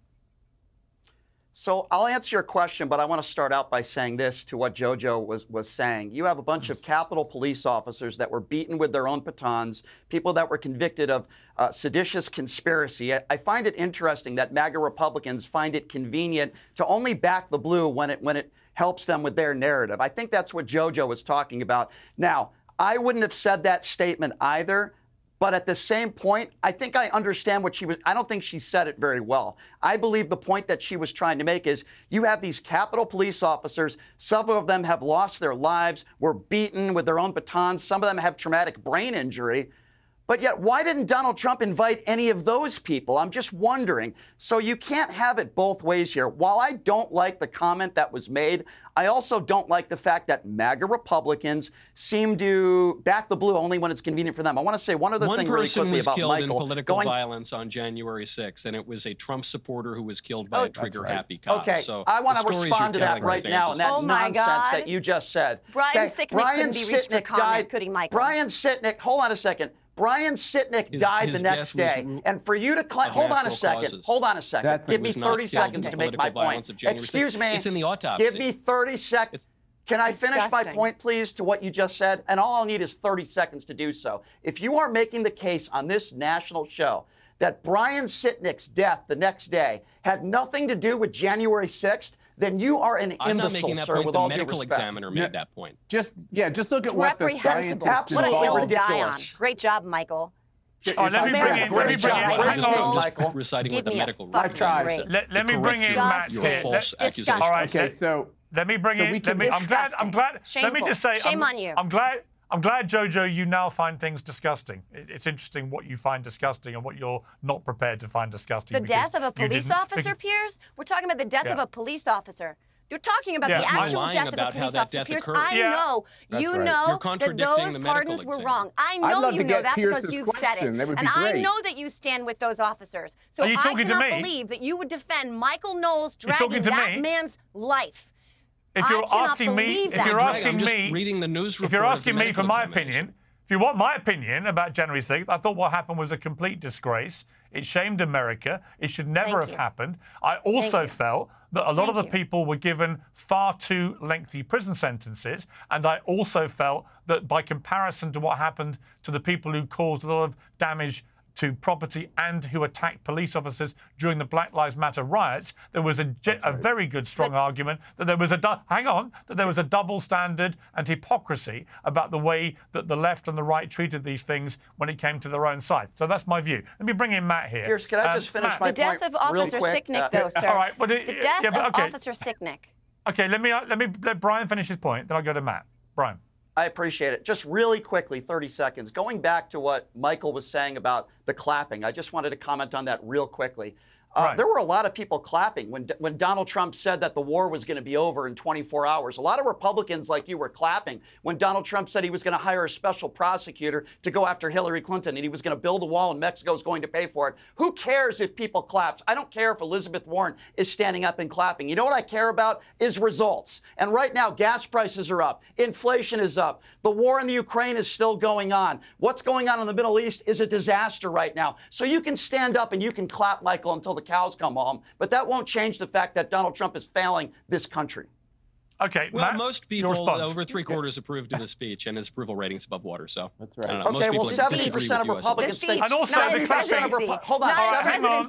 So I'll answer your question, but I want to start out by saying this to what Jojo was saying. You have a bunch of Capitol police officers that were beaten with their own batons, people that were convicted of seditious conspiracy. I find it interesting that MAGA Republicans find it convenient to only back the blue when it helps them with their narrative. I think that's what Jojo was talking about. Now, I wouldn't have said that statement either. But at the same point, I think I understand what she was. I don't think she said it very well. I believe the point that she was trying to make is you have these Capitol police officers. Several of them have lost their lives, were beaten with their own batons. Some of them have traumatic brain injury. But yet, why didn't Donald Trump invite any of those people? I'm just wondering. So you can't have it both ways here. While I don't like the comment that was made, I also don't like the fact that MAGA Republicans seem to back the blue only when it's convenient for them. I want to say one other thing really quickly about Michael. One person was killed in political violence on January 6th, and it was a Trump supporter who was killed by a trigger-happy cop. Okay, so I want to respond to that right now, and that nonsense that you just said. Brian Sicknick couldn't be reached for comment, could he, Michael? Brian Sicknick, hold on a second. Brian Sicknick died the next day. And for you to hold on a second. Hold on a second. Give me 30 seconds to make my point. Excuse me. It's in the autopsy. Give me 30 seconds. Can I finish my point, please, to what you just said? And all I'll need is 30 seconds to do so. If you are making the case on this national show that Brian Sicknick's death the next day had nothing to do with January 6th, then you are an imbecile, I'm not making that sir, point. with the all due medical respect. examiner made that point. Just look at what the scientists What a hill to die on. Great job, Michael. Let me bring in. Hang on, Michael. Reciting what the medical Let me bring in Matt here. All right. Okay. So let me bring in. I'm glad. Let me just say. Shame on you. I'm glad, Jojo, you now find things disgusting. It's interesting what you find disgusting and what you're not prepared to find disgusting. The death of a police officer, Piers? We're talking about the death of a police officer. You're talking about the actual death of the police officer, Piers. I know, you know that those pardons were wrong. I know you know that because you've said it. And I know that you stand with those officers. So I cannot believe that you would defend Michael Knowles dragging that man's life. If you're asking me, reading the news report, if you're asking me for my opinion, if you want my opinion about January 6th, I thought what happened was a complete disgrace. It shamed America. It should never have happened. I also felt that a lot of the people were given far too lengthy prison sentences. And I also felt that by comparison to what happened to the people who caused a lot of damage to property and who attacked police officers during the Black Lives Matter riots, there was a very good, strong argument that there was a double standard and hypocrisy about the way that the left and the right treated these things when it came to their own side. So that's my view. Let me bring in Matt here. Piers, can I just finish my point? The death of Officer Sicknick, though, sir. All right, the death of Officer Sicknick. Okay, let Brian finish his point, then I'll go to Matt. Brian. I appreciate it. Just really quickly, 30 seconds. Going back to what Michael was saying about the clapping, I just wanted to comment on that real quickly. There were a lot of people clapping when Donald Trump said that the war was going to be over in 24 hours. A lot of Republicans like you were clapping when Donald Trump said he was going to hire a special prosecutor to go after Hillary Clinton and he was going to build a wall and Mexico was going to pay for it. Who cares if people clap? I don't care if Elizabeth Warren is standing up and clapping. You know what I care about is results. And right now, gas prices are up. Inflation is up. The war in the Ukraine is still going on. What's going on in the Middle East is a disaster right now. So you can stand up and you can clap, Michael, until the cows come home, but that won't change the fact that Donald Trump is failing this country. Okay, well, Matt, most people, over three-quarters approved of the speech, and his approval rating's above water, so. That's right. Okay, well, 70% of Republicans think... And also the clapping... Hold on,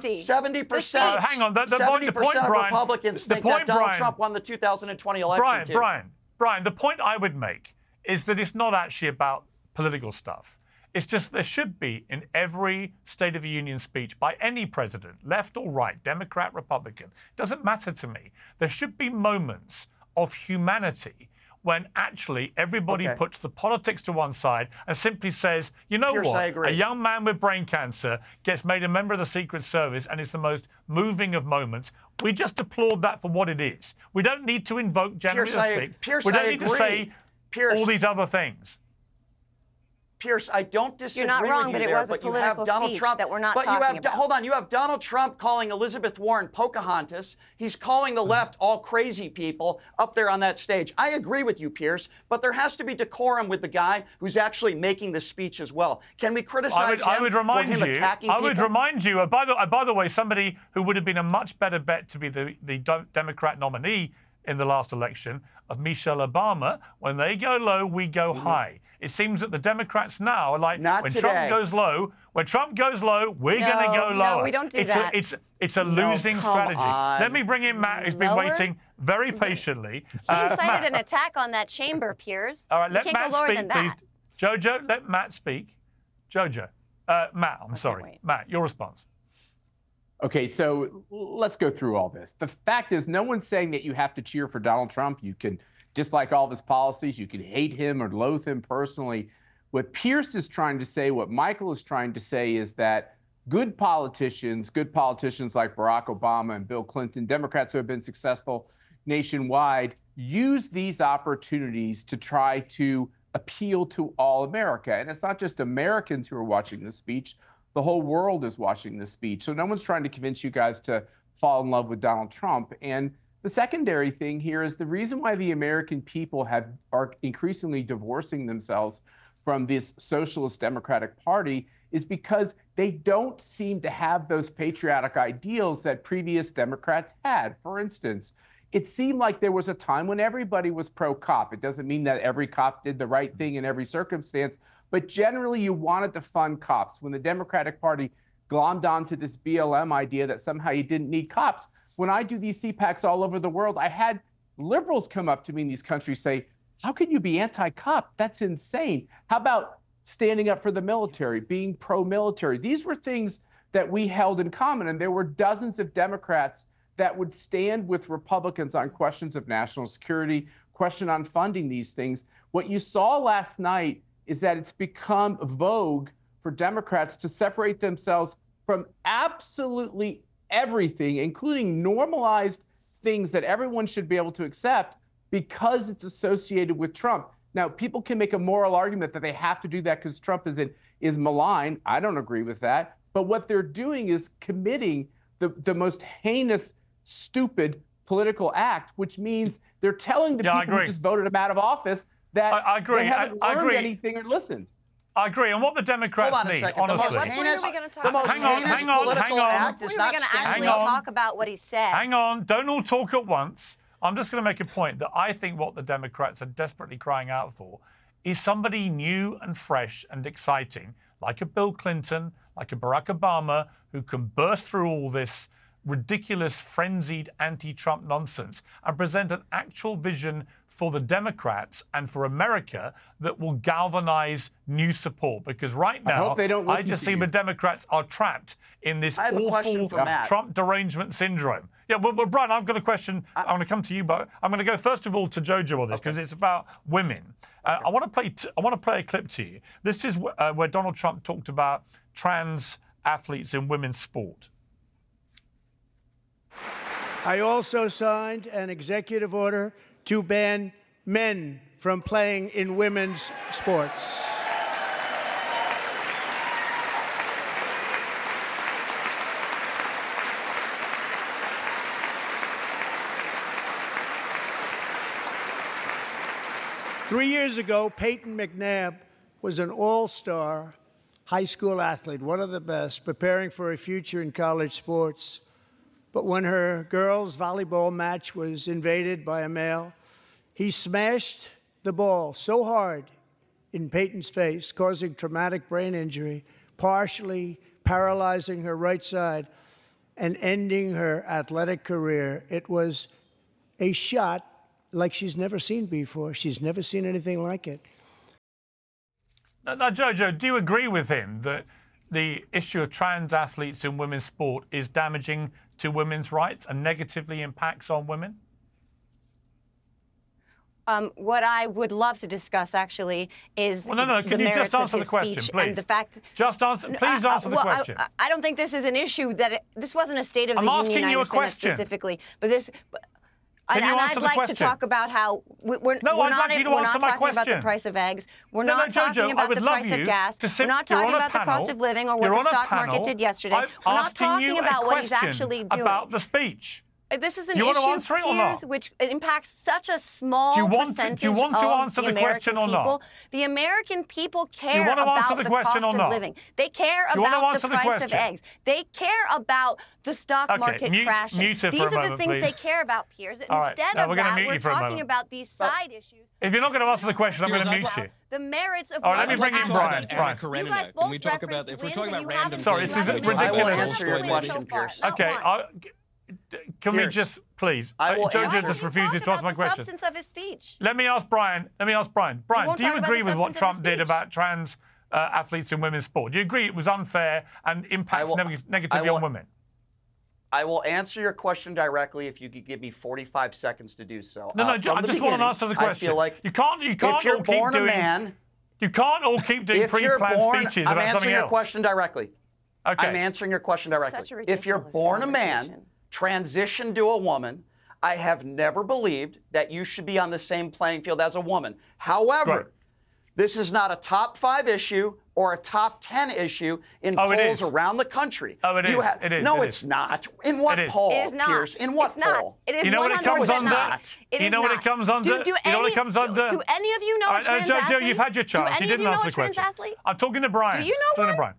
70%... hang on, the point, Brian... Republicans think that Donald Trump won the 2020 election, Brian, Brian, the point I would make is that it's not actually about political stuff. It's just there should be in every State of the Union speech by any president, left or right, Democrat, Republican, doesn't matter to me. There should be moments of humanity when actually everybody puts the politics to one side and simply says, you know Pierce, what, a young man with brain cancer gets made a member of the Secret Service and it's the most moving of moments. We just applaud that for what it is. We don't need to invoke January the 6th. We don't need to say all these other things. Pierce, I don't disagree You're not wrong, with you but it there, was a but you have political Donald speech Trump that we're not but talking you have about. hold on, you have Donald Trump calling Elizabeth Warren Pocahontas. He's calling the left all crazy people up there on that stage. I agree with you, Pierce, but there has to be decorum with the guy who's actually making the speech as well. Can we criticize him for him attacking people? I would remind you, by the way, somebody who would have been a much better bet to be the Democrat nominee in the last election of Michelle Obama. When they go low, we go high. It seems that the Democrats now are like, Trump goes low, we're going to go lower. No, we don't do that. It's a losing strategy. Let me bring in Matt, who's been waiting very patiently. He incited an attack on that chamber, Piers. All right, let Matt speak, please. Jojo, let Matt speak. Jojo. Matt, I'm sorry. Matt, your response. Okay, so let's go through all this. The fact is, no one's saying that you have to cheer for Donald Trump. You can dislike all of his policies. You can hate him or loathe him personally. What Piers is trying to say, what Michael is trying to say is that good politicians like Barack Obama and Bill Clinton, Democrats who have been successful nationwide, use these opportunities to try to appeal to all America. And it's not just Americans who are watching this speech. The whole world is watching this speech. So no one's trying to convince you guys to fall in love with Donald Trump. And the secondary thing here is the reason why the American people are increasingly divorcing themselves from this socialist Democratic Party is because they don't seem to have those patriotic ideals that previous Democrats had. For instance, it seemed like there was a time when everybody was pro-cop. It doesn't mean that every cop did the right thing in every circumstance, but generally you wanted to fund cops. When the Democratic Party glommed onto this BLM idea that somehow you didn't need cops, when I do these CPACs all over the world, I had liberals come up to me in these countries say, how can you be anti-cop? That's insane. How about standing up for the military, being pro-military? These were things that we held in common, and there were dozens of Democrats that would stand with Republicans on questions of national security, question on funding these things. What you saw last night is that it's become vogue for Democrats to separate themselves from absolutely everything, including normalized things that everyone should be able to accept because it's associated with Trump. Now, people can make a moral argument that they have to do that because Trump is malign. I don't agree with that. But what they're doing is committing the most heinous, stupid political act, which means they're telling the people who just voted him out of office that they haven't learned anything or listened. I agree. And what the Democrats need, honestly. Hang on. Talk about what he said. Hang on. Don't all talk at once. I'm just going to make a point that I think what the Democrats are desperately crying out for is somebody new and fresh and exciting, like a Bill Clinton, like a Barack Obama, who can burst through all this ridiculous, frenzied anti-Trump nonsense and present an actual vision for the Democrats and for America that will galvanize new support. Because right now, I just see the Democrats are trapped in this awful Trump derangement syndrome. Yeah, well, Brian, I've got a question. I want to come to you, but I'm going to go first of all to Jojo on this because it's about women. I want to play a clip to you. This is where Donald Trump talked about trans athletes in women's sport. I also signed an executive order to ban men from playing in women's sports. Three years ago, Peyton McNabb was an all-star high school athlete, one of the best, preparing for a future in college sports. But when her girls' volleyball match was invaded by a male, he smashed the ball so hard in Peyton's face, causing traumatic brain injury, partially paralyzing her right side and ending her athletic career. It was a shot like she's never seen before. She's never seen anything like it. Now, Jojo, do you agree with him that the issue of trans athletes in women's sport is damaging to women's rights and negatively impacts on women? What I would love to discuss, actually, is Can you just answer the question, please? And the fact just answer. Please answer the question. I don't think this is an issue this wasn't a State of the Union. I'm asking you a question specifically, but this. Can you answer the question? I'd like to talk about how we're not talking about the price of eggs. We're not talking about the price of gas. We're not talking about the cost of living or what the stock market did yesterday. We're not talking about what he's actually doing. About the speech. This is an issue, Piers, which impacts such a small percentage do you want to answer the question or not? The American people care about the cost of living. They care about the price of eggs. They care about the stock market crashing. These are the things they care about, Piers. Instead of that, we're talking about these side issues. If you're not going to answer the question, I'm going to mute you. The merits of let me bring in Brian. Can we talk about if we're talking about random? Sorry, this is ridiculous. I will answer your question, Piers. Okay. Can we just, please? Jojo just refuses to answer my question. The substance of his speech. Let me ask Brian. Brian, do you agree with what Trump did about trans athletes in women's sport? Do you agree it was unfair and impacts negatively on women? I will answer your question directly if you could give me 45 seconds to do so. No, I just want to answer the question. I feel like you can't all keep doing. You can't all keep doing pre-planned speeches about something else. I'm answering your question directly. Okay. I'm answering your question directly. If you're born a man, transition to a woman, I have never believed that you should be on the same playing field as a woman. However, this is not a top 5 issue or a top 10 issue in polls around the country. Oh, it is. No, it's not. In what poll, Piers? In what poll? It is you know what it comes under? You know what it comes under? Do any of you know a trans athlete? Jojo, you've had your chance. You didn't answer the question. I'm talking to Brian. Do you know one?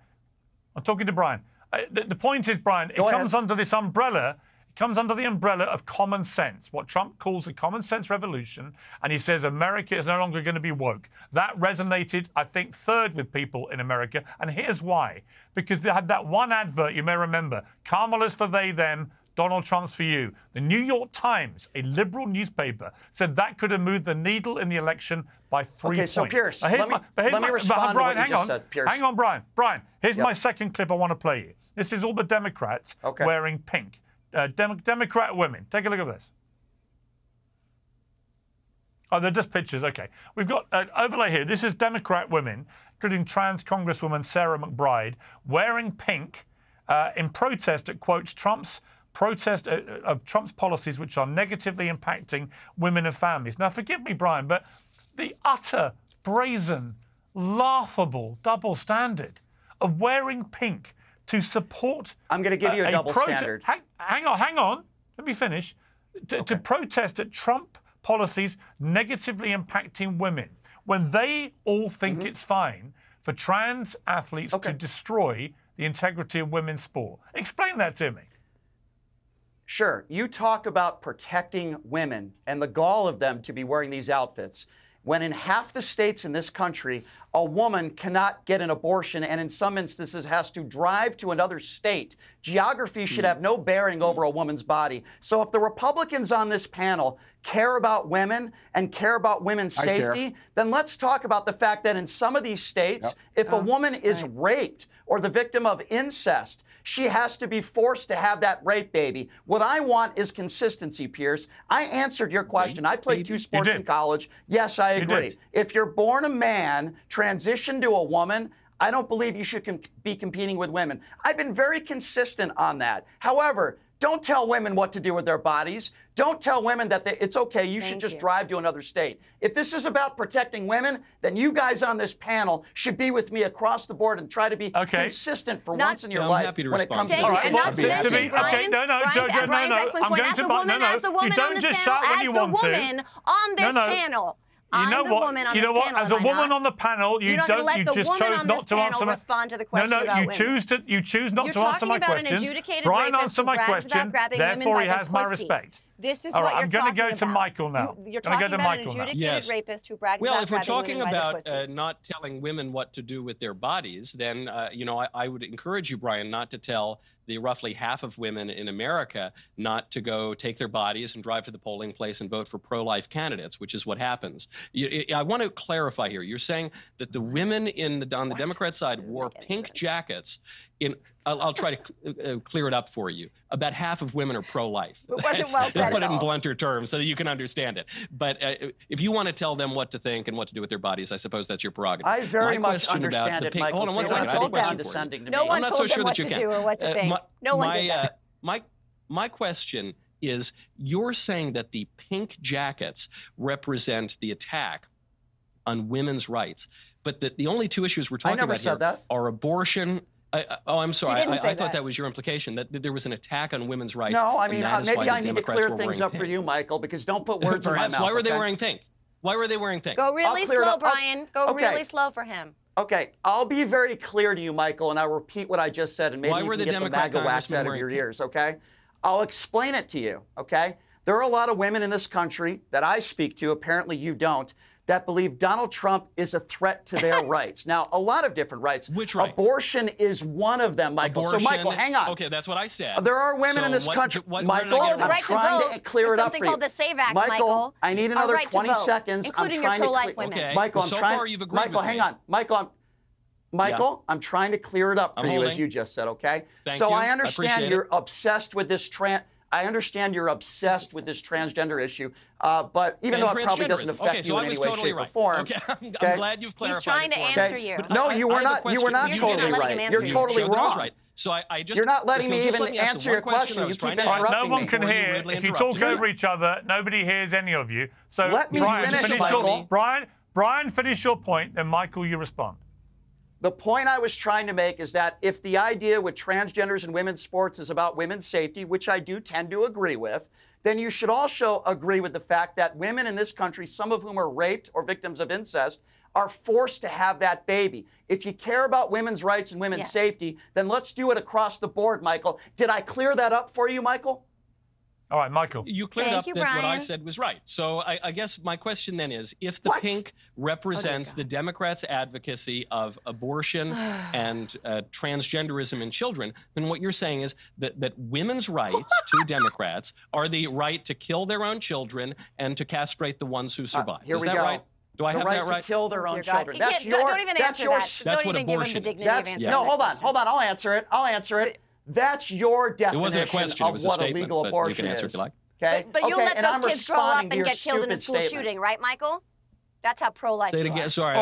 I'm talking to Brian. The point is, Brian, it comes under this umbrella. It comes under the umbrella of common sense, what Trump calls the common sense revolution, and he says America is no longer going to be woke. That resonated, I think, third with people in America, and here's why. Because they had that one advert, you may remember, Kamala's for they, them, Donald Trump's for you. The New York Times, a liberal newspaper, said that could have moved the needle in the election by 3 points. Okay, so Piers, let me respond to what you just said, Piers. Hang on, Brian. Brian, here's my second clip I want to play you. This is all the Democrats wearing pink. Democrat women. Take a look at this. Oh, they're just pictures. Okay. We've got an overlay here. This is Democrat women, including trans Congresswoman Sarah McBride, wearing pink in protest at, quote, Trump's policies which are negatively impacting women and families. Now, forgive me, Brian, but the utter, brazen, laughable double standard of wearing pink to support... I'm going to give you a double standard. Hang on. Let me finish. To protest at Trump policies negatively impacting women, when they all think it's fine for trans athletes to destroy the integrity of women's sport. Explain that to me. Sure. You talk about protecting women and the gall of them to be wearing these outfits, when in half the states in this country, a woman cannot get an abortion and in some instances has to drive to another state. Geography should have no bearing over a woman's body. So if the Republicans on this panel care about women and care about women's safety, then let's talk about the fact that in some of these states, if a woman is raped or the victim of incest, she has to be forced to have that rape baby. What I want is consistency, Piers. I answered your question. I played 2 sports in college. Yes, I agree. If you're born a man, transition to a woman, I don't believe you should be competing with women. I've been very consistent on that. However, don't tell women what to do with their bodies. Don't tell women that it's okay, you should just drive to another state. If this is about protecting women, then you guys on this panel should be with me across the board and try to be consistent for once in your life when it comes to Jojo, I'm going to you don't just shout when you want to. On this panel. You know what? As a woman on the panel, you just chose not to answer my respond to the question. You choose not to answer my question. Brian answered my question. Therefore, he has my respect. This is All what right, you're I'm going to go to about. Michael now. You're talking about Michael an now. adjudicated rapist who brags well, about if we're grabbing talking women by the about pussy. not telling women what to do with their bodies, then you know, I would encourage you, Brian, not to tell the roughly half of women in America not to go take their bodies and drive to the polling place and vote for pro-life candidates, which is what happens. I want to clarify here. You're saying that the women on the Democrat side wore pink jackets. I'll try to clear it up for you. About half of women are pro-life. It wasn't well said Put at it in all. blunter terms so that you can understand it. But if you want to tell them what to think and what to do with their bodies, I suppose that's your prerogative. I very My much question about understand the it, pink, Michael. hold on one So second. you're I have a question for you. condescending to me. No one I'm not told so sure them what that you to can. do or what to think. No one did that. My question is, you're saying that the pink jackets represent the attack on women's rights, but that the only two issues we're talking about here are abortion. I'm sorry. I thought that was your implication, that there was an attack on women's rights. No, I mean, maybe I need to Democrats clear were things wearing up pink. for you, Michael, because don't put words in my mouth. Why were they okay? wearing pink? Why were they wearing pink? Go really slow, Brian. Go okay. really slow for him. Okay, I'll be very clear to you, Michael, and I'll repeat what I just said, and maybe you can get the MAGA wax out of your ears, okay? I'll explain it to you, okay? There are a lot of women in this country that I speak to, apparently you don't, that believe Donald Trump is a threat to their rights. Now, a lot of different rights. Which rights? Abortion is one of them, Michael. Abortion, so, Michael, hang on. Okay, that's what I said. There are women in this country. Michael, I'm trying to clear it up for you. Something called the SAVE Act, Michael. I need another 20 seconds. Including I'm trying your pro-life to women. Okay. Michael, so I'm trying. far you've agreed Michael, with hang me. on. Michael, I'm trying to clear it up for you, as you just said, okay? Thank so you. I understand appreciate you're obsessed with this transgender issue, but even though it probably doesn't affect you in any way, shape, or form. Okay, I'm glad you've clarified. He's trying to answer you. But No, you were not. You were not totally right. You're totally wrong. Right. So I just. You're not letting me even answer answer your question. You keep interrupting me. No one can hear. If you talk over each other, nobody hears any of you. So let me finish, Michael. Brian, finish your point. Then Michael, you respond. The point I was trying to make is that if the idea with transgenders and women's sports is about women's safety, which I do tend to agree with, then you should also agree with the fact that women in this country, some of whom are raped or victims of incest, are forced to have that baby. If you care about women's rights and women's safety, then let's do it across the board, Michael. Did I clear that up for you, Michael? All right, Michael. You cleared up that what I said was right. So I guess my question then is, if the pink represents the Democrats' advocacy of abortion and transgenderism in children, then what you're saying is that women's rights to Democrats are the right to kill their own children and to castrate the ones who survive. Here is we that go. right? Do I have that right? To kill their own children. Don't even answer that. That's what don't even give him abortion the is. dignity of answering No, that hold on. I'll answer it. That's your definition It wasn't a question, it of was a what statement, legal but abortion you can answer is. if you like. Okay? But you'll let those kids grow up and get killed in a school statement. shooting, right, Michael? That's how pro-life Say it you again. are. Sorry.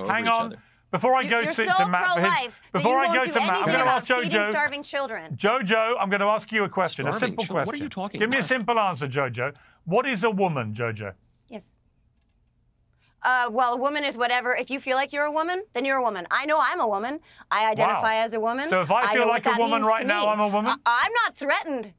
Hang on. Before I go to Matt for his, before I go to Matt, I'm going to ask Jojo. Starving children. Jojo, I'm going to ask you a question, a simple question. What are you talking Give me a about? simple answer, Jojo. What is a woman, Jojo? Yes. Well, a woman is whatever. If you feel like you're a woman, then you're a woman. I know I'm a woman. I identify as a woman. So if I feel like a woman right now, I'm a woman? I'm not threatened.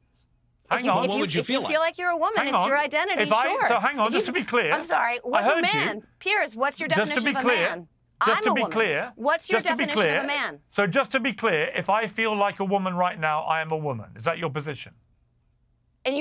Hang on. What would you feel If you feel like you're a woman, it's your identity, sure. So hang on, just to be clear. I'm sorry. What's a man? Piers, what's your definition of a man? Just to be woman. clear. What's your definition of a man? So just to be clear, if I feel like a woman right now, I am a woman. Is that your position? And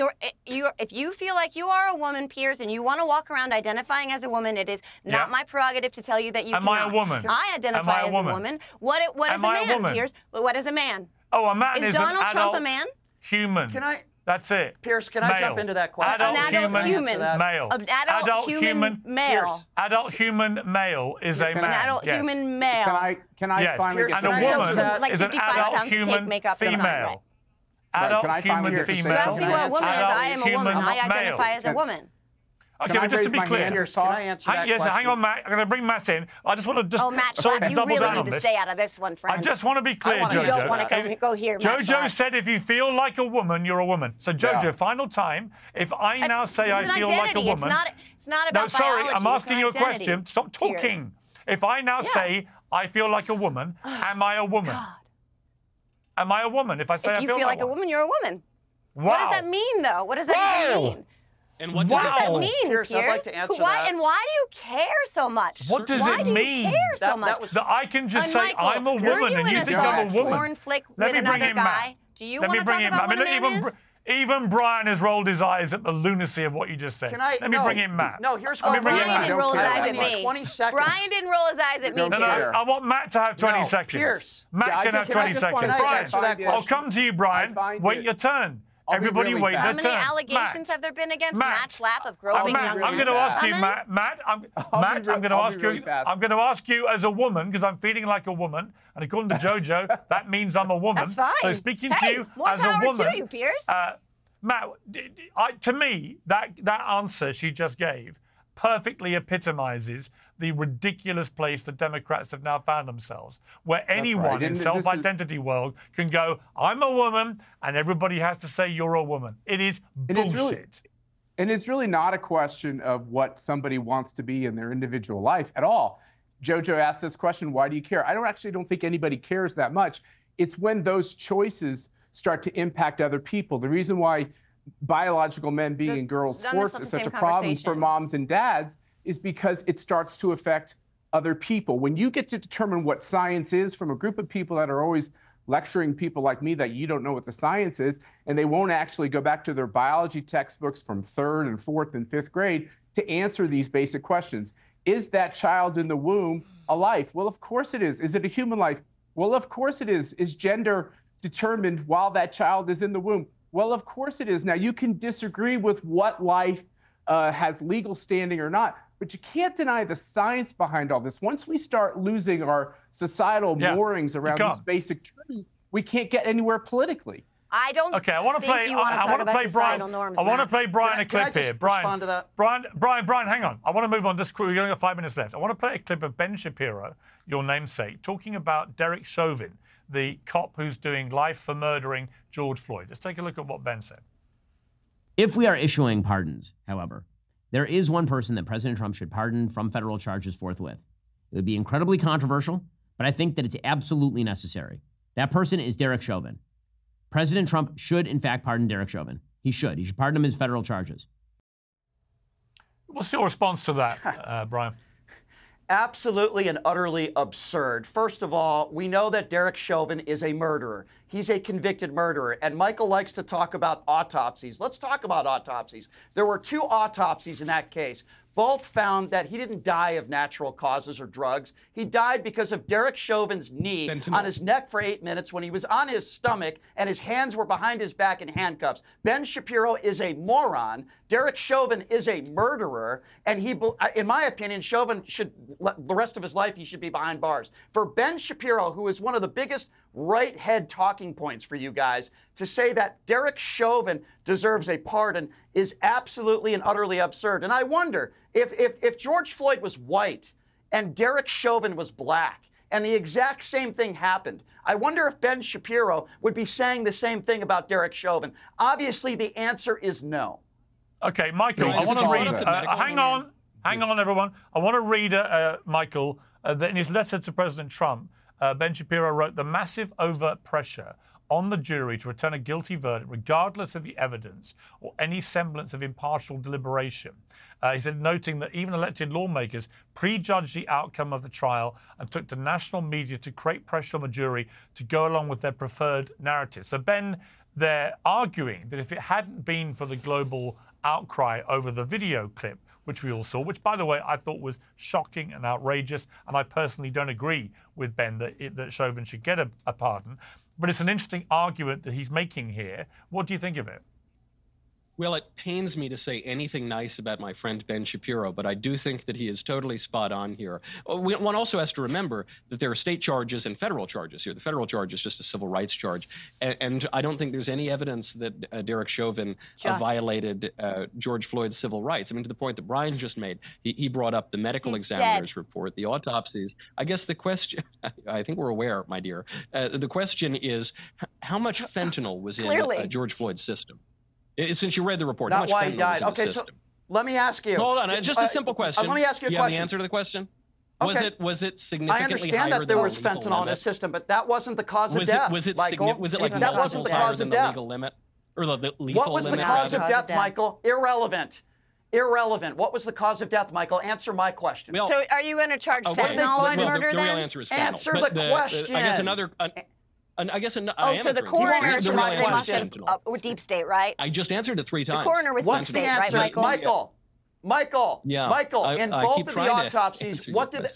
if you feel like you are a woman, Piers, and you want to walk around identifying as a woman, it is not my prerogative to tell you that you cannot. Am I a woman? I identify as a woman. What is a man, Piers? What is a man? Oh, a man is Donald an Trump adult a man? Human. Can I? That's it. Pierce, can I jump into that question? Adult human male. Adult human male. Adult human male is a man. An adult human male. Can I finally Pierce, get and a woman like is an 55 adult pounds of cake human makeup female. Adult human female. You ask me what a woman is. I am a woman. I identify as a woman. Okay, but just to be clear, can I answer that question? hang on, Matt. I'm going to bring Matt in. I just want to Matt sort Schlapp, of you double really down need on to this. stay out of this one, friend. I just want to be clear, Jojo. You don't want to go here, Matt Jojo Schlapp. said if you feel like a woman, you're a woman. So, Jojo, final time. If I now say I feel like a woman... It's not about No, sorry, biology, I'm asking you a identity. question. Stop talking. If I now say I feel like a woman, am I a woman? God. Am I a woman if I say I If you feel like a woman, you're a woman. Wow. What does that mean, though? What does that mean? And what does that mean, Pierce? I'd like to answer that. And why do you care so much? What does it mean? Why do you care so much? That I can just say Michael, I'm a woman and you think I'm a woman. Porn flick Let with me bring another in guy. Matt. Do you Let want me to bring talk in about Matt. what a man is? Even Brian has rolled his eyes at the lunacy of what you just said. Let me bring in Matt. No, here's what Brian didn't roll his eyes at me. 20 seconds. Brian didn't roll his eyes at me. No, I want Matt to have 20 seconds. Pierce. Matt can have 20 seconds. Brian, I'll come to you, Brian. Wait your turn. Everybody wait their turn. How many allegations have there been against Matt Schlapp of groping young men? I'm going to ask you, Matt. I'm going to ask you as a woman, because I'm feeling like a woman, and according to Jojo, that means I'm a woman. That's fine. So speaking to you as a woman, to you, Piers. Matt, to me, that answer she just gave perfectly epitomizes the ridiculous place the Democrats have now found themselves, where anyone in self-identity world can go, I'm a woman, and everybody has to say you're a woman. It is bullshit. And it's really not a question of what somebody wants to be in their individual life at all. Jojo asked this question, why do you care? I don't think anybody cares that much. It's when those choices start to impact other people. The reason why biological men being in girls' sports is such a problem for moms and dads is because it starts to affect other people. When you get to determine what science is from a group of people that are always lecturing people like me that you don't know what the science is, and they won't actually go back to their biology textbooks from 3rd and 4th and 5th grade to answer these basic questions. Is that child in the womb a life? Well, of course it is. Is it a human life? Well, of course it is. Is gender determined while that child is in the womb? Well, of course it is. Now, you can disagree with what life has legal standing or not, but you can't deny the science behind all this. Once we start losing our societal moorings around these basic truths, we can't get anywhere politically. I don't. Okay, I want to play. I want to play Brian. I want to play Brian a clip here. Brian, respond to that? Brian, hang on. I want to move on. We've only got 5 minutes left. I want to play a clip of Ben Shapiro, your namesake, talking about Derek Chauvin, the cop who's doing life for murdering George Floyd. Let's take a look at what Ben said. If we are issuing pardons, however, there is one person that President Trump should pardon from federal charges forthwith. It would be incredibly controversial, but I think that it's absolutely necessary. That person is Derek Chauvin. President Trump should, in fact, pardon Derek Chauvin. He should. He should pardon him his federal charges. What's your response to that, Brian? Absolutely and utterly absurd. First of all, we know that Derek Chauvin is a murderer. He's a convicted murderer. And Michael likes to talk about autopsies. Let's talk about autopsies. There were 2 autopsies in that case. Both found that he didn't die of natural causes or drugs. He died because of Derek Chauvin's knee on his neck for 8 minutes when he was on his stomach and his hands were behind his back in handcuffs. Ben Shapiro is a moron. Derek Chauvin is a murderer. And he, in my opinion, Chauvin should, the rest of his life, he should be behind bars. For Ben Shapiro, who is one of the biggest right head talking points for you guys, to say that Derek Chauvin deserves a pardon is absolutely and utterly absurd. And I wonder if George Floyd was white and Derek Chauvin was black and the exact same thing happened, I wonder if Ben Shapiro would be saying the same thing about Derek Chauvin. Obviously, the answer is no. Okay, Michael, I want to read. Hang on, everyone. I want to read, Michael, that in his letter to President Trump, Ben Shapiro wrote, the massive overt pressure on the jury to return a guilty verdict, regardless of the evidence or any semblance of impartial deliberation. He said, noting that even elected lawmakers prejudged the outcome of the trial and took to national media to create pressure on the jury to go along with their preferred narrative. So, Ben, they're arguing that if it hadn't been for the global outcry over the video clip, which we all saw, which, by the way, I thought was shocking and outrageous, and I personally don't agree with Ben that Chauvin should get a pardon. But it's an interesting argument that he's making here. What do you think of it? Well, it pains me to say anything nice about my friend Ben Shapiro, but I do think that he is totally spot on here. One also has to remember that there are state charges and federal charges here. The federal charge is just a civil rights charge. And I don't think there's any evidence that Derek Chauvin violated George Floyd's civil rights. I mean, to the point that Brian just made, he brought up the medical examiner's report, the autopsies. I guess the question, I think we're aware, my dear, the question is, how much fentanyl was in George Floyd's system? Since you read the report, how much fentanyl was in the system? So let me ask you. Hold on, it's just a simple question. Let me ask you a question. You have the answer to the question? Okay. Was it significantly higher? I understand that there was fentanyl in the system, but that wasn't the cause of death, Michael. Was it like that wasn't the cause of death? Legal limit, or the lethal limit? What was the cause of death, Michael? Irrelevant. Irrelevant. What was the cause of death, Michael? Answer my question. Well, so are you going to charge fentanyl with murder then? The real answer is fentanyl. Answer the question. I guess another I guess I am so the coroner is deep state, right? I just answered it 3 times. The coroner was deep state, right, Michael? Michael, in both of the autopsies, what did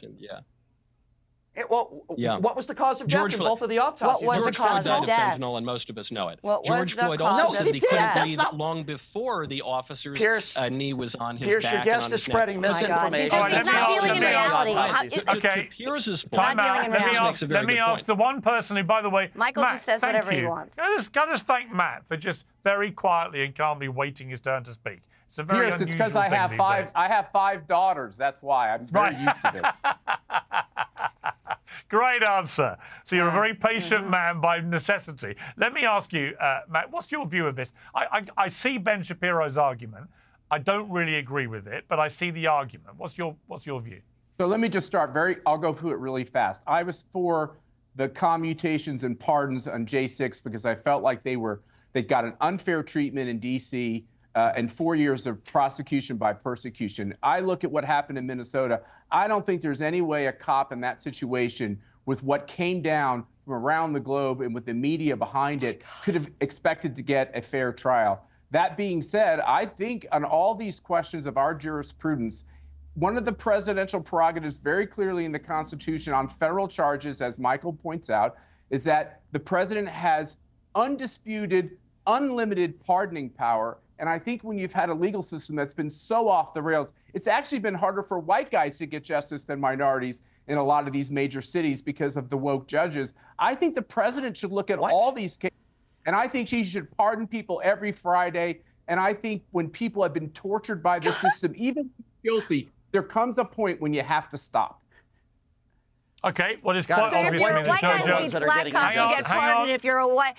what was the cause of death in both of the autopsies? George Floyd died of fentanyl, and most of us know it. George Floyd also said that he couldn't breathe long before the officer's knee was on his back. Your guest is spreading misinformation. He's not dealing in reality. To Piers's point, let me ask the one person who, by the way, Michael Matt, just says whatever he wants. Can I just thank Matt for just very quietly and calmly waiting his turn to speak. It's a very unusual it's because I have 5 daughters. That's why I'm very used to this. Great answer. So you're a very patient man by necessity. Let me ask you, Matt, what's your view of this? I see Ben Shapiro's argument. I don't really agree with it, but I see the argument. What's your view? So let me just start I'll go through it really fast. I was for the commutations and pardons on J6 because I felt like they got an unfair treatment in D.C. And 4 years of prosecution by persecution. I look at what happened in Minnesota. I don't think there's any way a cop in that situation, with what came down from around the globe and with the media behind it, could have expected to get a fair trial. That being said, I think on all these questions of our jurisprudence, one of the presidential prerogatives very clearly in the Constitution on federal charges, as Michael points out, is that the president has undisputed, unlimited pardoning power. And I think when you've had a legal system that's been so off the rails, it's actually been harder for white guys to get justice than minorities in a lot of these major cities because of the woke judges. I think the president should look at all these cases, and I think he should pardon people every Friday. And I think when people have been tortured by the system, even guilty, there comes a point when you have to stop. Okay, well, it's quite obvious to me that Jojo... Hang on. If you're a white...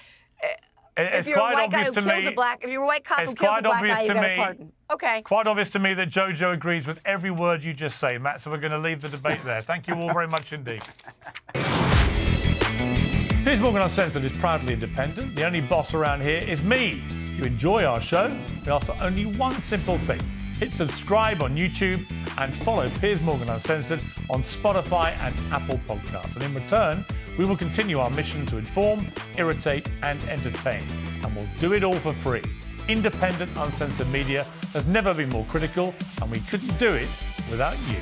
If you're a white guy who kills a black, if you're a white cop who kills a black guy, you get a pardon. Okay. Quite obvious to me that Jojo agrees with every word you just say, Matt, so we're going to leave the debate there. Thank you all very much indeed. Piers Morgan Uncensored is proudly independent. The only boss around here is me. If you enjoy our show, we ask for only one simple thing. Hit subscribe on YouTube and follow Piers Morgan Uncensored on Spotify and Apple Podcasts. And in return, we will continue our mission to inform, irritate and entertain. And we'll do it all for free. Independent, uncensored media has never been more critical, and we couldn't do it without you.